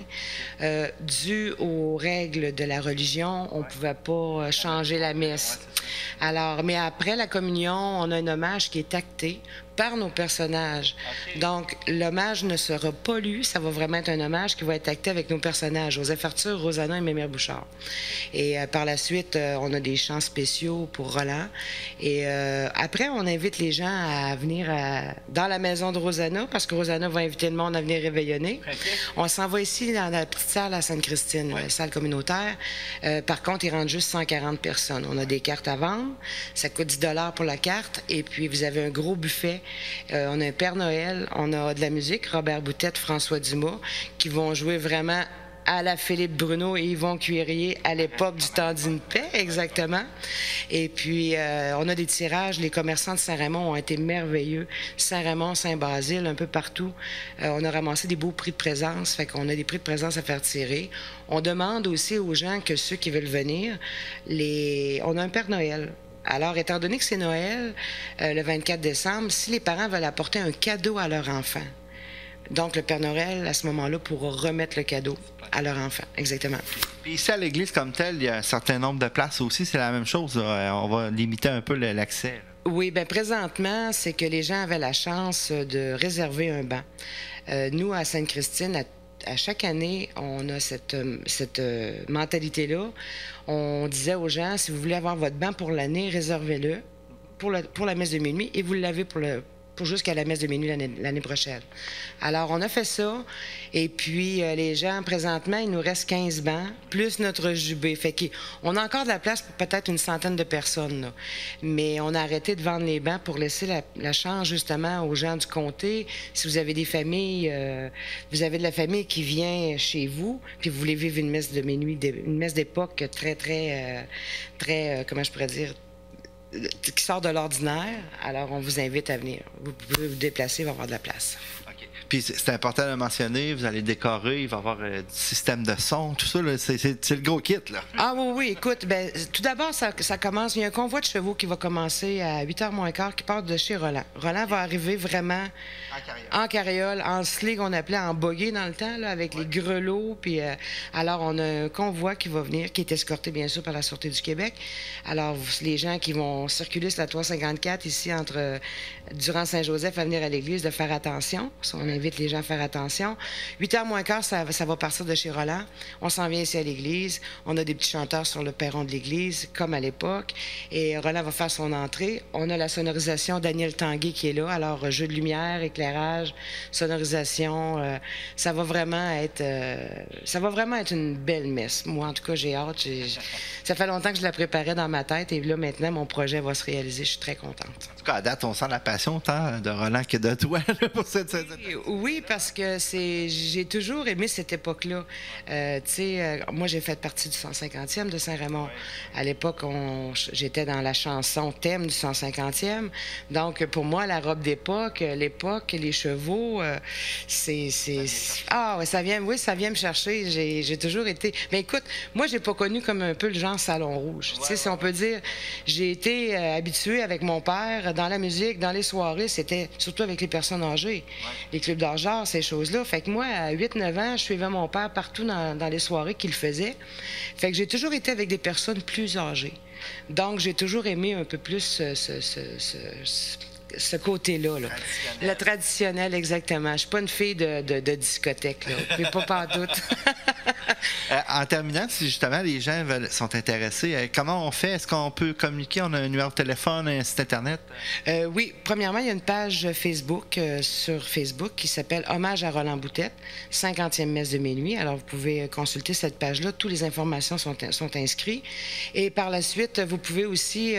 Dû aux règles de la religion, on ne pouvait pas changer la messe. Alors, mais après la communion, on a un hommage qui est acté par nos personnages. Okay. Donc, l'hommage ne sera pas lu, ça va vraiment être un hommage qui va être acté avec nos personnages, Joseph Arthur, Rosanna et Mémère Bouchard. Et par la suite, on a des chants spéciaux pour Roland. Et après, on invite les gens à venir dans la maison de Rosanna, parce que Rosanna va inviter le monde à venir réveillonner. Okay. On s'en va ici dans la petite salle à Sainte-Christine, la salle communautaire. Par contre, il rentre juste 140 personnes. On a des cartes à vendre. Ça coûte 10 $ pour la carte. Et puis, vous avez un gros buffet. On a un Père Noël, on a de la musique, Robert Boutette, François Dumas, qui vont jouer vraiment à la Philippe Bruno et Yvon Cuirier à l'époque du temps d'une paix, exactement. Et puis, on a des tirages. Les commerçants de Saint-Raymond ont été merveilleux. Saint-Raymond, Saint-Basile, un peu partout. On a ramassé des beaux prix de présence. Fait qu'on a des prix de présence à faire tirer. On demande aussi aux gens que ceux qui veulent venir, on a un Père Noël. Alors, étant donné que c'est Noël, le 24 décembre, si les parents veulent apporter un cadeau à leur enfant, donc le Père Noël, à ce moment-là, pourra remettre le cadeau à leur enfant. Exactement. Puis ici, à l'église comme telle, il y a un certain nombre de places aussi. C'est la même chose. On va limiter un peu l'accès. Oui, bien présentement, c'est que les gens avaient la chance de réserver un banc. Nous, à Sainte-Christine, à chaque année, on a cette mentalité-là. On disait aux gens, si vous voulez avoir votre banc pour l'année, réservez-le pour la messe de minuit et vous l'avez pour jusqu'à la messe de minuit l'année prochaine. Alors, on a fait ça. Et puis, les gens, présentement, il nous reste 15 bancs, plus notre jubé. Fait qu'on a encore de la place pour peut-être une centaine de personnes, là. Mais on a arrêté de vendre les bancs pour laisser la chance, justement, aux gens du comté. Si vous avez des familles, vous avez de la famille qui vient chez vous, puis vous voulez vivre une messe de minuit, une messe d'époque très, comment je pourrais dire, qui sort de l'ordinaire, alors on vous invite à venir. Vous pouvez vous déplacer, il va y avoir de la place. Okay. Puis c'est important de le mentionner, vous allez décorer, il va y avoir du système de son, tout ça, c'est le gros kit, là. Ah oui, écoute, ben, tout d'abord, ça commence, il y a un convoi de chevaux qui va commencer à 8h moins quart qui part de chez Roland. Roland va arriver vraiment en carriole, en sleigh qu'on appelait en buggy dans le temps, là, avec les grelots. Puis, alors, on a un convoi qui va venir, qui est escorté, bien sûr, par la Sûreté du Québec. Alors, les gens qui vont circuler sur la 354 ici, durant Saint-Joseph, à venir à l'église, de faire attention. On invite j'invite les gens à faire attention. 8h moins quart, ça va partir de chez Roland. On s'en vient ici à l'église. On a des petits chanteurs sur le perron de l'église, comme à l'époque. Et Roland va faire son entrée. On a la sonorisation Daniel Tanguay qui est là. Alors, jeu de lumière, éclairage, sonorisation, ça va vraiment être une belle messe. Moi, en tout cas, j'ai hâte. Ça fait longtemps que je la préparais dans ma tête et là, maintenant, mon projet va se réaliser. Je suis très contente. En tout cas, à date, on sent la passion tant de Roland que de toi là, pour cette Oui, parce que j'ai toujours aimé cette époque-là. Moi, j'ai fait partie du 150e de Saint-Raymond. À l'époque, j'étais dans la chanson thème du 150e. Donc, pour moi, la robe d'époque, l'époque, les chevaux, Ah, ouais, ça vient me chercher. J'ai toujours été... Mais écoute, moi, j'ai pas connu comme un peu le genre salon rouge. Tu sais, si on peut dire, j'ai été habituée avec mon père dans la musique, dans les soirées, c'était surtout avec les personnes âgées, les clubs d'argent, ces choses-là. Fait que moi, à 8-9 ans, je suivais mon père partout dans les soirées qu'il faisait. Fait que j'ai toujours été avec des personnes plus âgées. Donc, j'ai toujours aimé un peu plus ce côté-là. Là. Le traditionnel, exactement. Je suis pas une fille de discothèque, là. Mais pas doute. En terminant, si justement les gens sont intéressés, comment on fait? Est-ce qu'on peut communiquer? On a un numéro de téléphone, un site Internet? Oui. Premièrement, il y a une page Facebook sur Facebook qui s'appelle Hommage à Roland Boutette, 50e messe de minuit. Alors, vous pouvez consulter cette page-là. Toutes les informations sont inscrites. Et par la suite, vous pouvez aussi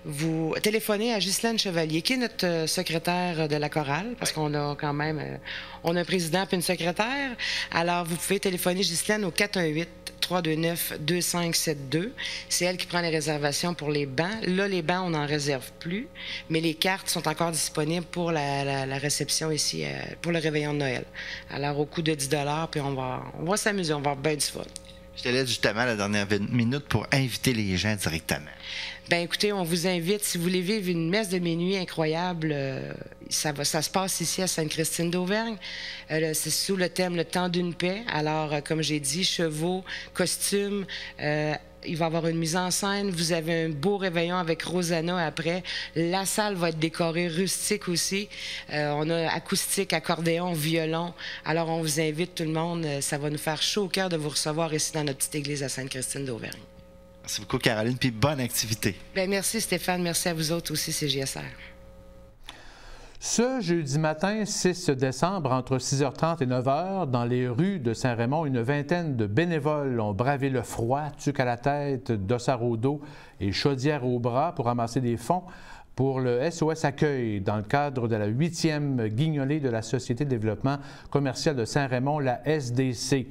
vous téléphoner à Ghislaine Chevalier, qui est notre secrétaire de la chorale, parce qu'on a quand même on a un président et une secrétaire. Alors, vous pouvez téléphoner Ghislaine au 418-329-2572. C'est elle qui prend les réservations pour les bancs. Là, les bancs, on n'en réserve plus, mais les cartes sont encore disponibles pour la réception ici, pour le réveillon de Noël. Alors, au coût de 10 $, puis on va s'amuser, on va avoir bien du fun. Je te laisse justement la dernière minute pour inviter les gens directement. Bien, écoutez, on vous invite, si vous voulez vivre une messe de minuit incroyable, ça se passe ici à Sainte-Christine d'Auvergne. C'est sous le thème « Le temps d'une paix ». Alors, comme j'ai dit, chevaux, costumes, il va y avoir une mise en scène. Vous avez un beau réveillon avec Rosanna après. La salle va être décorée rustique aussi. On a acoustique, accordéon, violon. Alors, on vous invite tout le monde. Ça va nous faire chaud au cœur de vous recevoir ici dans notre petite église à Sainte-Christine d'Auvergne. Merci beaucoup, Caroline, puis bonne activité. Bien, merci, Stéphane. Merci à vous autres aussi, CJSR. Ce jeudi matin, 6 décembre, entre 6h30 et 9h, dans les rues de Saint-Raymond, une vingtaine de bénévoles ont bravé le froid, tuque à la tête, dossard au dos et chaudière au bras pour ramasser des fonds pour le SOS Accueil dans le cadre de la 8e guignolée de la Société de développement commercial de Saint-Raymond, la SDC.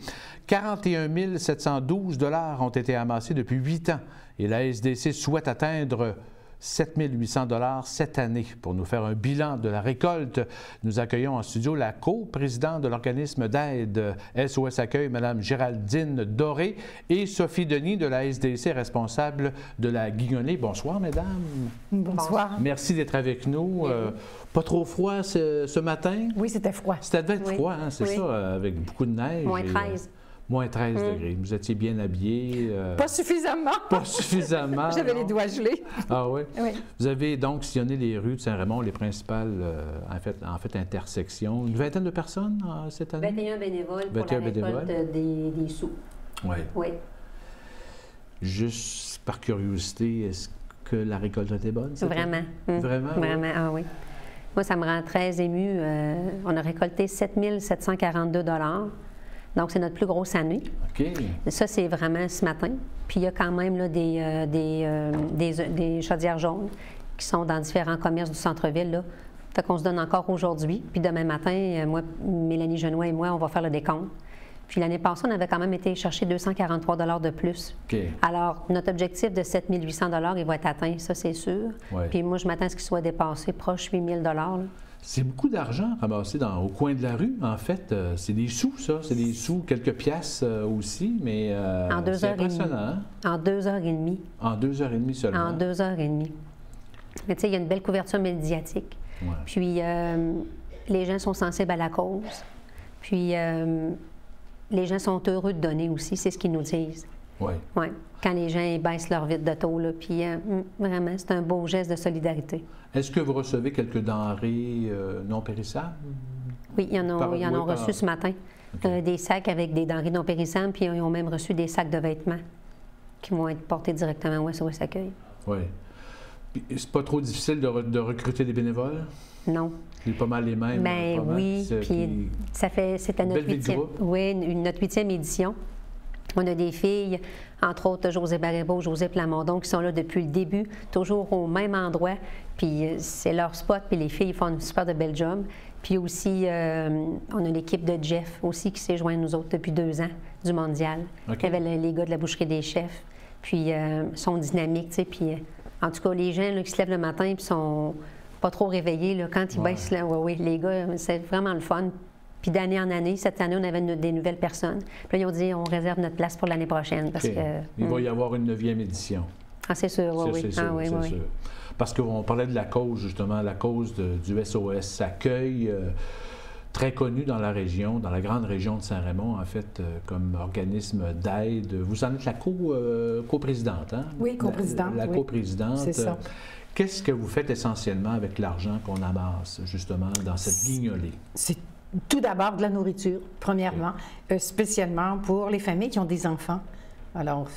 41 712 $ ont été amassés depuis 8 ans et la SDC souhaite atteindre 7 800 $ cette année. Pour nous faire un bilan de la récolte, nous accueillons en studio la coprésidente de l'organisme d'aide SOS Accueil, Mme Géraldine Doré, et Sophie Denis de la SDC, responsable de la guignolée. Bonsoir, mesdames. Bonsoir. Merci d'être avec nous. Pas trop froid ce matin? Oui, c'était froid. C'était peut-être froid, hein, c'est ça, avec beaucoup de neige. Moins 13. Moins 13 degrés. Vous étiez bien habillés. Pas suffisamment. Pas suffisamment. J'avais les doigts gelés. Ah oui? Oui. Vous avez donc sillonné les rues de Saint-Raymond, les principales en fait, intersections. Une vingtaine de personnes cette année? 21 bénévoles pour la récolte des sous. Oui. Oui. Juste par curiosité, est-ce que la récolte était bonne? Vraiment. Vraiment? Vraiment, ah oui. Moi, ça me rend très émue. On a récolté 7 742 $. Donc, c'est notre plus grosse année. OK. Ça, c'est vraiment ce matin. Puis, il y a quand même là, des chaudières jaunes qui sont dans différents commerces du centre-ville. Là. Fait qu'on se donne encore aujourd'hui. Puis, demain matin, moi, Mélanie Genois et moi, on va faire le décompte. Puis, l'année passée, on avait quand même été chercher 243 $ de plus. OK. Alors, notre objectif de 7 800 $, il va être atteint, ça, c'est sûr. Ouais. Puis, moi, je m'attends à ce qu'il soit dépassé, proche 8 000 $. C'est beaucoup d'argent ramassé au coin de la rue, en fait. C'est des sous, ça. C'est des sous, quelques piastres aussi, mais c'est impressionnant. En 2h30. En 2h30 seulement. En 2h30. Mais tu sais, il y a une belle couverture médiatique. Ouais. Puis, les gens sont sensibles à la cause. Puis, les gens sont heureux de donner aussi, c'est ce qu'ils nous disent. Oui. Oui. Quand les gens baissent leur vitre de taux, là, puis vraiment, c'est un beau geste de solidarité. Est-ce que vous recevez quelques denrées non périssables? Oui, ils en ont reçu ce matin. Okay. Des sacs avec des denrées non périssables, puis ils ont même reçu des sacs de vêtements qui vont être portés directement au SOS Accueil. Oui. C'est pas trop difficile de recruter des bénévoles? Non. C'est pas mal les mêmes. Bien oui, puis c'était notre 8e édition. On a des filles, entre autres José Barreau, José Plamondon, qui sont là depuis le début, toujours au même endroit. Puis c'est leur spot, puis les filles font une super de belle job. Puis aussi, on a l'équipe de Jeff aussi qui s'est joint à nous autres depuis 2 ans du mondial. Okay. Il y avait les gars de la boucherie des chefs. Puis sont dynamiques, tu sais. Puis en tout cas, les gens là, qui se lèvent le matin puis sont pas trop réveillés, là, quand ils baissent, là, oui, les gars, c'est vraiment le fun. Puis d'année en année, cette année, on avait des nouvelles personnes. Puis là, ils ont dit, on réserve notre place pour l'année prochaine. Parce que, il va y avoir une 9e édition. Ah, c'est sûr, oui. C'est sûr, oui. Sûr. Parce qu'on parlait de la cause, justement, la cause du SOS Accueil, très connu dans la région, dans la grande région de Saint-Raymond, en fait, comme organisme d'aide. Vous en êtes la coprésidente, hein? Oui, coprésidente. La coprésidente. C'est ça. Qu'est-ce que vous faites essentiellement avec l'argent qu'on amasse, justement, dans cette guignolée? C'est tout d'abord de la nourriture, premièrement, spécialement pour les familles qui ont des enfants. Alors,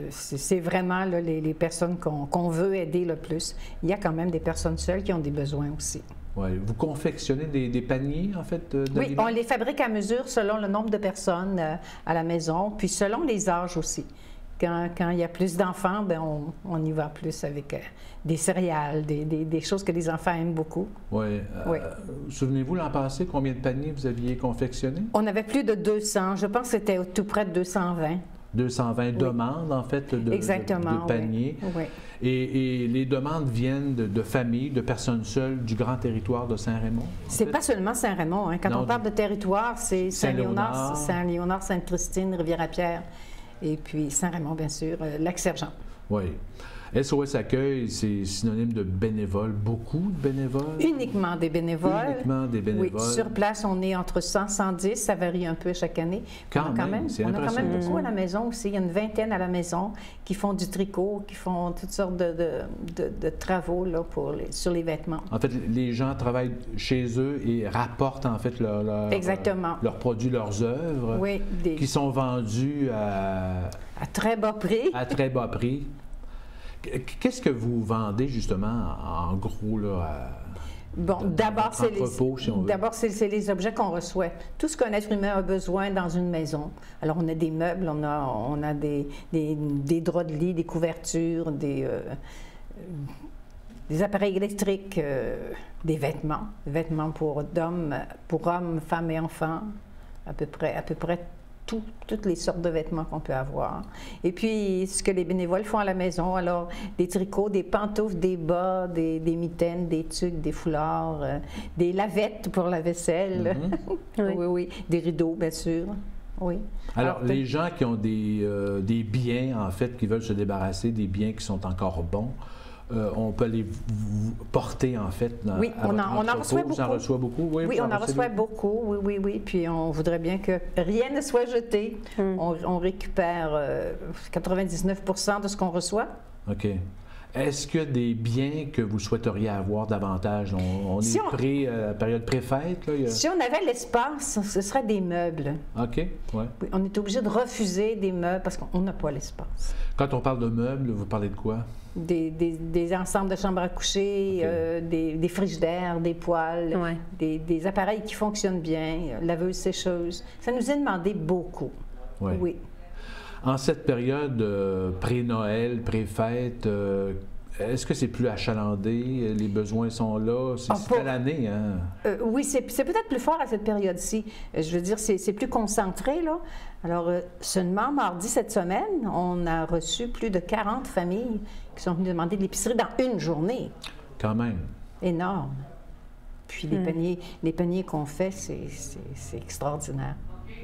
c'est vraiment là, les personnes qu'on veut aider le plus. Il y a quand même des personnes seules qui ont des besoins aussi. Oui. Vous confectionnez des paniers, en fait? Oui, on les fabrique à mesure selon le nombre de personnes à la maison, puis selon les âges aussi. Quand il y a plus d'enfants, bien, on y va plus avec des céréales, des choses que les enfants aiment beaucoup. Oui. Souvenez-vous, l'an passé, combien de paniers vous aviez confectionnés? On avait plus de 200. Je pense que c'était tout près de 220. 220 demandes, en fait, de paniers. Oui. Et les demandes viennent de familles, de personnes seules du grand territoire de Saint-Raymond? C'est pas seulement Saint-Raymond. Hein. Quand on parle de territoire, c'est Saint-Léonard, Sainte-Christine, Rivière-à-Pierre. Et puis Saint-Raymond, bien sûr, Lac-Sergent. Oui. SOS Accueil, c'est synonyme de bénévoles, beaucoup de bénévoles? Uniquement des bénévoles. Uniquement des bénévoles. Oui, sur place, on est entre 100 et 110, ça varie un peu chaque année. Quand même, c'est impressionnant. On a quand même beaucoup à la maison aussi. Il y a une vingtaine à la maison qui font du tricot, qui font toutes sortes de travaux là, sur les vêtements. En fait, les gens travaillent chez eux et rapportent en fait leurs produits, leurs œuvres, oui, qui sont vendus à très bas prix. À très bas prix. Qu'est-ce que vous vendez justement en gros là? Bon, d'abord, c'est les objets qu'on reçoit. Tout ce qu'un être humain a besoin dans une maison. Alors, on a des meubles, on a des draps de lit, des couvertures, des appareils électriques, des vêtements pour hommes, femmes et enfants, à peu près toutes les sortes de vêtements qu'on peut avoir. Et puis, ce que les bénévoles font à la maison, alors des tricots, des pantoufles, des bas, des mitaines, des tuques, des foulards, des lavettes pour la vaisselle, oui, des rideaux, bien sûr. Oui. Alors les gens qui ont des biens, en fait, qui veulent se débarrasser des biens qui sont encore bons, on peut les porter, en fait, oui, on en reçoit beaucoup. Vous en reçoit beaucoup? Oui, on en reçoit beaucoup, oui. Puis on voudrait bien que rien ne soit jeté. On récupère 99% de ce qu'on reçoit. OK. Est-ce qu'il y a des biens que vous souhaiteriez avoir davantage? On est prêt à la période pré-fête? Si on avait l'espace, ce serait des meubles. OK, oui. Oui, on est obligé de refuser des meubles parce qu'on n'a pas l'espace. Quand on parle de meubles, vous parlez de quoi? Des ensembles de chambres à coucher, okay. Des frigidaires, des poêles, des appareils qui fonctionnent bien, laveuses, sécheuses. Ça nous est demandé beaucoup. Oui. En cette période pré-Noël, pré-fête, est-ce que c'est plus achalandé? Les besoins sont là? C'est à l'année, hein? Oui, c'est peut-être plus fort à cette période-ci. Je veux dire, c'est plus concentré, là. Alors, seulement mardi cette semaine, on a reçu plus de 40 familles qui sont venues demander de l'épicerie dans une journée. Quand même. Énorme. Puis les paniers qu'on fait, c'est extraordinaire.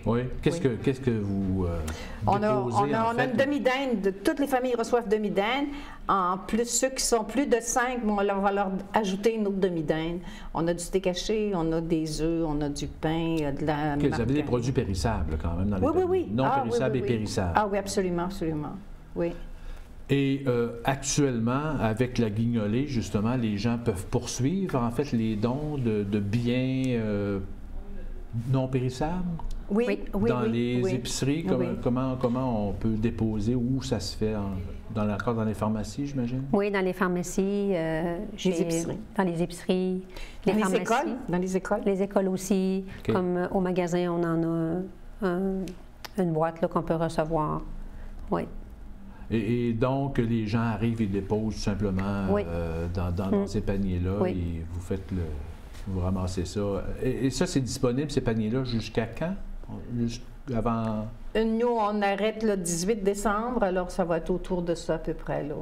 Oui. Qu'est-ce que vous on a une demi-dinde. Toutes les familles reçoivent demi-dinde. En plus, ceux qui sont plus de 5, on va leur ajouter une autre demi-dinde. On a du thé caché, on a des œufs, on a du pain, de la... Vous avez des produits périssables quand même dans les oui. Non périssables et périssables. Ah oui, absolument. Oui. Et actuellement, avec la guignolée, justement, les gens peuvent poursuivre en fait les dons de biens non périssables? Oui, oui, dans les épiceries, comment on peut déposer, où ça se fait? Encore dans les pharmacies, j'imagine? Oui, dans les pharmacies, dans les épiceries, les pharmacies. Écoles? Dans les écoles? Les écoles aussi. Okay. Comme au magasin, on en a une boîte qu'on peut recevoir. Oui. Et donc, les gens arrivent et déposent tout simplement dans ces paniers-là et vous ramassez ça. Et ça, c'est disponible, ces paniers-là, jusqu'à quand? Avant... Nous, on arrête le 18 décembre, alors ça va être autour de ça à peu près. Là,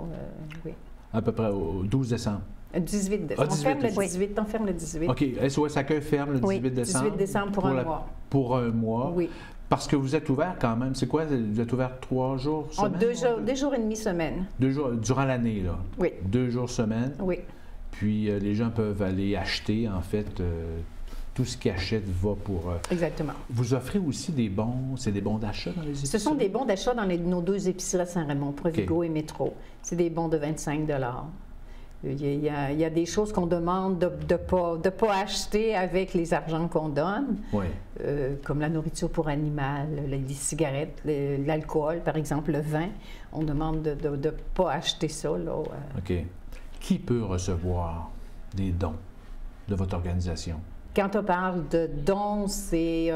oui. À peu près au 12 décembre? 18 décembre. On ferme le 18. OK. SOS Accueil ferme le 18 décembre? 18 décembre pour un mois. Pour un mois? Oui. Parce que vous êtes ouvert quand même. C'est quoi? Vous êtes ouvert 3 jours, semaine? 2 jours et demi, semaine. 2 jours, durant l'année, là? Oui. 2 jours, semaine? Oui. Puis les gens peuvent aller acheter, en fait, tout ce qu'ils achètent va pour... Exactement. Vous offrez aussi des bons... C'est des bons d'achat dans les épiceries? Ce sont des bons d'achat dans nos 2 épiceries à Saint-Raymond, Provigo et Métro. C'est des bons de 25 $. Il y a des choses qu'on demande de pas acheter avec les argents qu'on donne, comme la nourriture pour animal, les cigarettes, l'alcool, par exemple, le vin. On demande de ne pas acheter ça. Là. OK. Qui peut recevoir des dons de votre organisation? Quand on parle de dons, c'est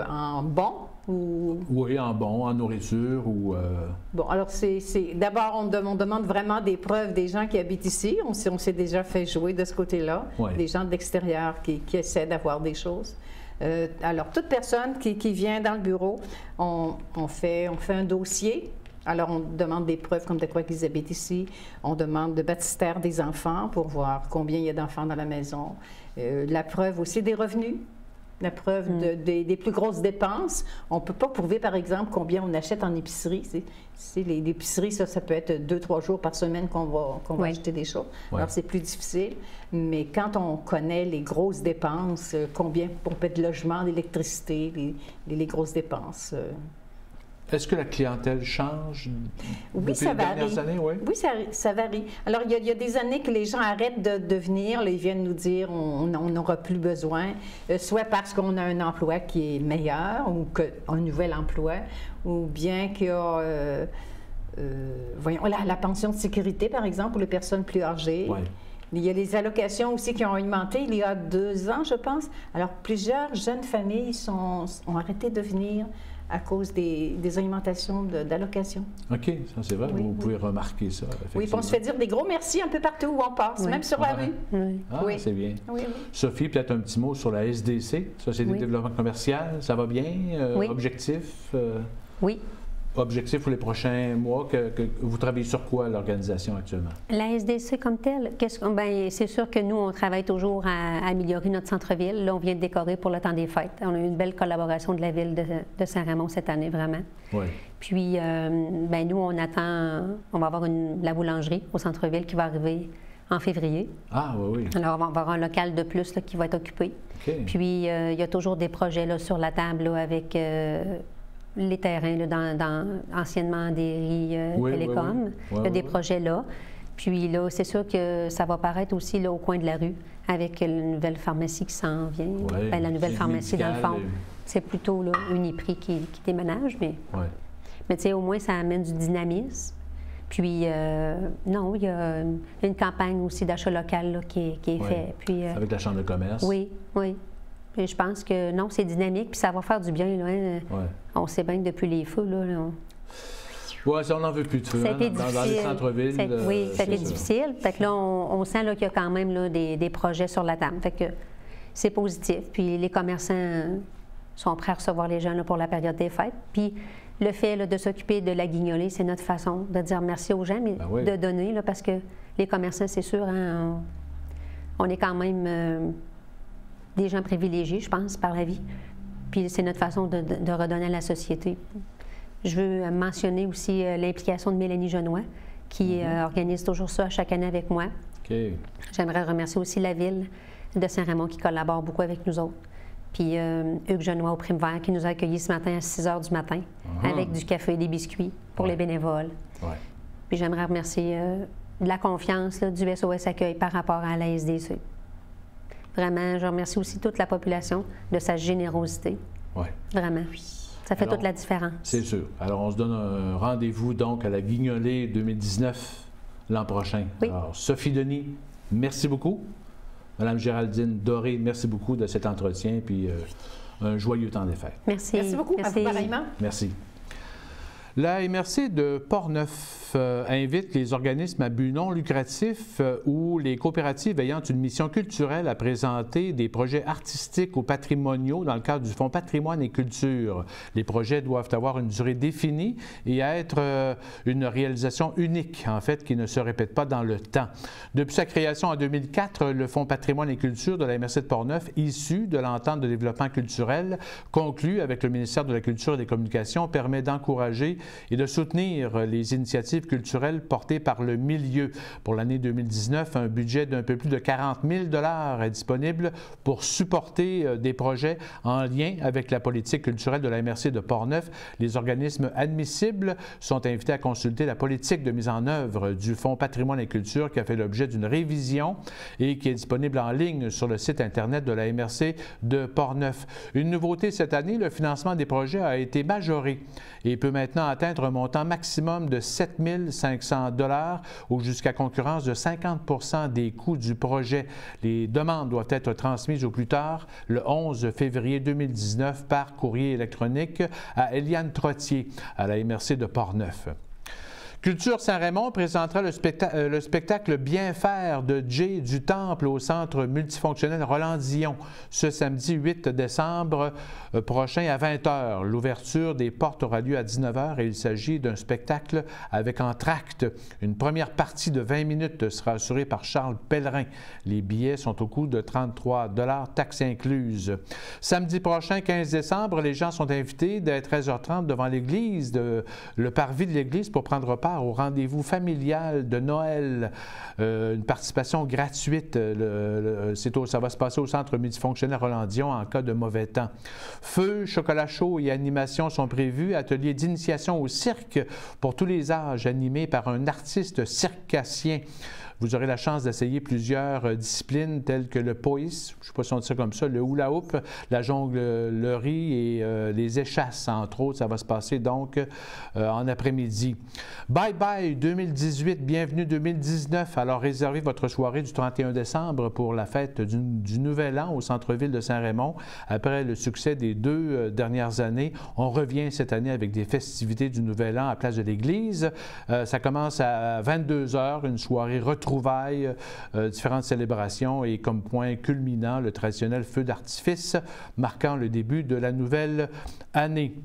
en bons ou... Oui, en bons, en nourriture ou... Bon, alors d'abord, on demande vraiment des preuves des gens qui habitent ici. On s'est déjà fait jouer de ce côté-là, des gens de l'extérieur qui essaient d'avoir des choses. Alors, toute personne qui vient dans le bureau, on fait un dossier. Alors, on demande des preuves comme de quoi qu'ils habitent ici. On demande le baptistère des enfants pour voir combien il y a d'enfants dans la maison. La preuve aussi des revenus, la preuve des plus grosses dépenses. On ne peut pas prouver, par exemple, combien on achète en épicerie. L'épicerie, ça peut être 2-3 jours par semaine qu'on va acheter des choses. Alors, c'est plus difficile. Mais quand on connaît les grosses dépenses, combien on paie de logement, d'électricité, les grosses dépenses... Est-ce que la clientèle change depuis les dernières années? Oui, ça varie. Alors, il y a des années que les gens arrêtent de venir. Là, ils viennent nous dire on n'aura plus besoin, soit parce qu'on a un emploi qui est meilleur ou un nouvel emploi, ou bien qu'il y a voyons, la pension de sécurité, par exemple, pour les personnes plus âgées. Oui. Il y a les allocations aussi qui ont augmenté il y a 2 ans, je pense. Alors, plusieurs jeunes familles ont arrêté de venir à cause des augmentations d'allocations. OK, ça c'est vrai, vous pouvez remarquer ça. Oui, on se fait dire des gros merci un peu partout où on passe, même sur la rue. Ah, c'est bien. Oui. Sophie, peut-être un petit mot sur la SDC, Société de développement commercial, ça va bien? Objectif? Oui. Objectif pour les prochains mois, que vous travaillez sur quoi l'organisation actuellement? La SDC comme telle, c'est sûr que nous, on travaille toujours à améliorer notre centre-ville. Là, on vient de décorer pour le temps des fêtes. On a eu une belle collaboration de la ville de Saint-Raymond cette année, vraiment. Oui. Puis, nous, on va avoir la boulangerie au centre-ville qui va arriver en février. Ah, oui. Alors, on va avoir un local de plus qui va être occupé. Okay. Puis, il y a toujours des projets là, sur la table là, avec... les terrains, là, anciennement des Télécom. Il y a des projets là. Puis là, c'est sûr que ça va paraître aussi là, au coin de la rue avec la nouvelle pharmacie qui s'en vient. La nouvelle pharmacie, dans le fond, c'est plutôt là, Uniprix qui déménage, mais tu sais, au moins, ça amène du dynamisme. Puis, non, il y a une campagne aussi d'achat local là, qui est faite. Puis, avec la Chambre de commerce. Oui. Et je pense que non, c'est dynamique, puis ça va faire du bien. Là, hein. On sait bien que depuis les feux, là, oui, on n'en veut plus de feu dans les centres-villes. Oui, ça a été difficile. Fait que là, on sent qu'il y a quand même là, des projets sur la table. Fait que c'est positif. Puis les commerçants sont prêts à recevoir les gens là, pour la période des fêtes. Puis le fait là, de s'occuper de la guignolée, c'est notre façon de dire merci aux gens, mais de donner, là, parce que les commerçants, c'est sûr, hein, on est quand même... des gens privilégiés, je pense, par la vie. Puis c'est notre façon de redonner à la société. Je veux mentionner aussi l'implication de Mélanie Genois, qui organise toujours ça chaque année avec moi. Okay. J'aimerais remercier aussi la Ville de Saint-Raymond qui collabore beaucoup avec nous autres. Puis Hugues Genois au Prime Vert qui nous a accueillis ce matin à 6 h du matin avec du café et des biscuits pour les bénévoles. Puis j'aimerais remercier de la confiance là, du SOS Accueil par rapport à la SDC. Vraiment, je remercie aussi toute la population de sa générosité. Oui. Vraiment. Ça fait toute la différence. C'est sûr. Alors, on se donne un rendez-vous donc à la Guignolée 2019 l'an prochain. Oui. Alors, Sophie Denis, merci beaucoup. Madame Géraldine Doré, merci beaucoup de cet entretien, puis un joyeux temps des fêtes. Merci. Merci beaucoup. Merci. Pareillement. Merci. La MRC de Portneuf invite les organismes à but non lucratif ou les coopératives ayant une mission culturelle à présenter des projets artistiques ou patrimoniaux dans le cadre du Fonds patrimoine et culture. Les projets doivent avoir une durée définie et être une réalisation unique, en fait, qui ne se répète pas dans le temps. Depuis sa création en 2004, le Fonds patrimoine et culture de la MRC de Portneuf, issu de l'entente de développement culturel conclue avec le ministère de la Culture et des Communications, permet d'encourager et de soutenir les initiatives culturelles portées par le milieu. Pour l'année 2019, un budget d'un peu plus de 40 000 $ est disponible pour supporter des projets en lien avec la politique culturelle de la MRC de Portneuf. Les organismes admissibles sont invités à consulter la politique de mise en œuvre du Fonds patrimoine et culture qui a fait l'objet d'une révision et qui est disponible en ligne sur le site Internet de la MRC de Portneuf. Une nouveauté cette année, le financement des projets a été majoré et peut maintenant atteindre un montant maximum de 7 500 $ ou jusqu'à concurrence de 50 % des coûts du projet. Les demandes doivent être transmises au plus tard le 11 février 2019 par courrier électronique à Eliane Trottier à la MRC de Portneuf. Culture Saint-Raymond présentera le spectacle Bien faire de Jay du Temple au Centre multifonctionnel Roland-Dillon ce samedi 8 décembre prochain à 20 h. L'ouverture des portes aura lieu à 19 h et il s'agit d'un spectacle avec entracte. Une première partie de 20 minutes sera assurée par Charles Pellerin. Les billets sont au coût de 33 $, taxes incluses. Samedi prochain, 15 décembre, les gens sont invités dès 13 h 30 devant l'église, le parvis de l'église pour prendre part au rendez-vous familial de Noël. Une participation gratuite. Ça va se passer au Centre multifonctionnel Roland-Dillon en cas de mauvais temps. Feu, chocolat chaud et animation sont prévus. Atelier d'initiation au cirque pour tous les âges animé par un artiste circassien. Vous aurez la chance d'essayer plusieurs disciplines telles que le pois, je ne sais pas si on dit ça comme ça, le hula hoop, la jonglerie et les échasses, entre autres. Ça va se passer donc en après-midi. Bye bye 2018, bienvenue 2019. Alors réservez votre soirée du 31 décembre pour la fête du Nouvel An au centre-ville de Saint-Raymond. Après le succès des 2 dernières années, on revient cette année avec des festivités du Nouvel An à Place de l'Église. Ça commence à 22 h, une soirée retrouvailles, différentes célébrations et comme point culminant, le traditionnel feu d'artifice marquant le début de la nouvelle année.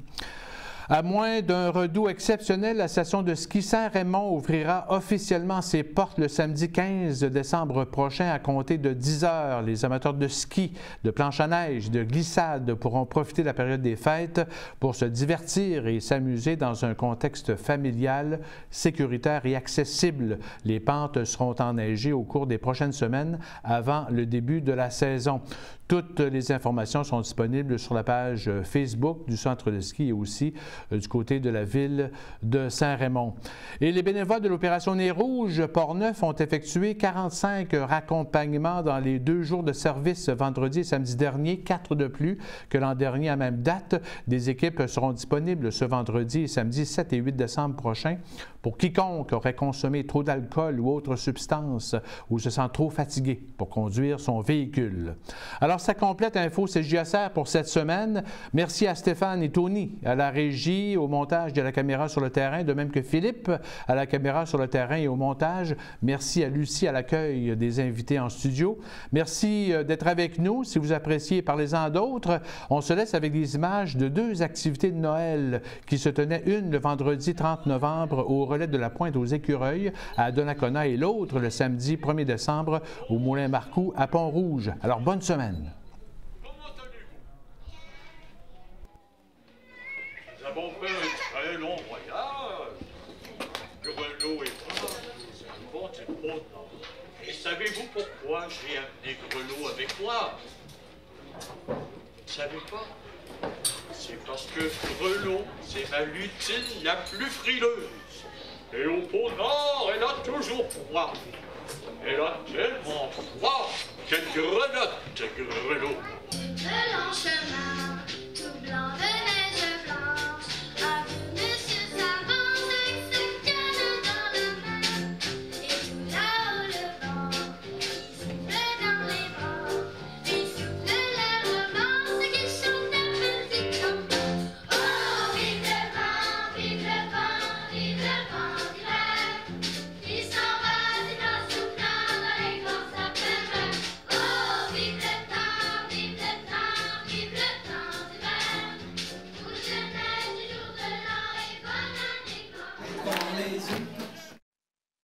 À moins d'un redout exceptionnel, la station de ski Saint-Raymond ouvrira officiellement ses portes le samedi 15 décembre prochain à compter de 10 h. Les amateurs de ski, de planche à neige, de glissade pourront profiter de la période des fêtes pour se divertir et s'amuser dans un contexte familial, sécuritaire et accessible. Les pentes seront enneigées au cours des prochaines semaines avant le début de la saison. Toutes les informations sont disponibles sur la page Facebook du centre de ski et aussi du côté de la ville de Saint-Raymond. Et les bénévoles de l'opération Nez Rouge Portneuf ont effectué 45 raccompagnements dans les 2 jours de service vendredi et samedi dernier, 4 de plus que l'an dernier à même date. Des équipes seront disponibles ce vendredi et samedi 7 et 8 décembre prochain pour quiconque aurait consommé trop d'alcool ou autre substance ou se sent trop fatigué pour conduire son véhicule. Alors, ça complète Info CJSR pour cette semaine. Merci à Stéphane et Tony à la régie, au montage de la caméra sur le terrain, de même que Philippe à la caméra sur le terrain et au montage. Merci à Lucie à l'accueil des invités en studio. Merci d'être avec nous. Si vous appréciez, parlez-en d'autres. On se laisse avec des images de 2 activités de Noël qui se tenaient, une le vendredi 30 novembre au relais de la Pointe aux Écureuils à Donnacona et l'autre le samedi 1er décembre au Moulin Marcoux à Pont-Rouge. Alors, bonne semaine. Nous avons fait un très long voyage. Grelot et moi, nous avons été trop tard. Et savez-vous pourquoi j'ai amené Grelot avec moi? Vous ne savez pas? C'est parce que Grelot, c'est ma lutine la plus frileuse. Et au pôle Nord, elle a toujours froid. Elle a tellement froid Quelle grelotte, Grelot! Le long chemin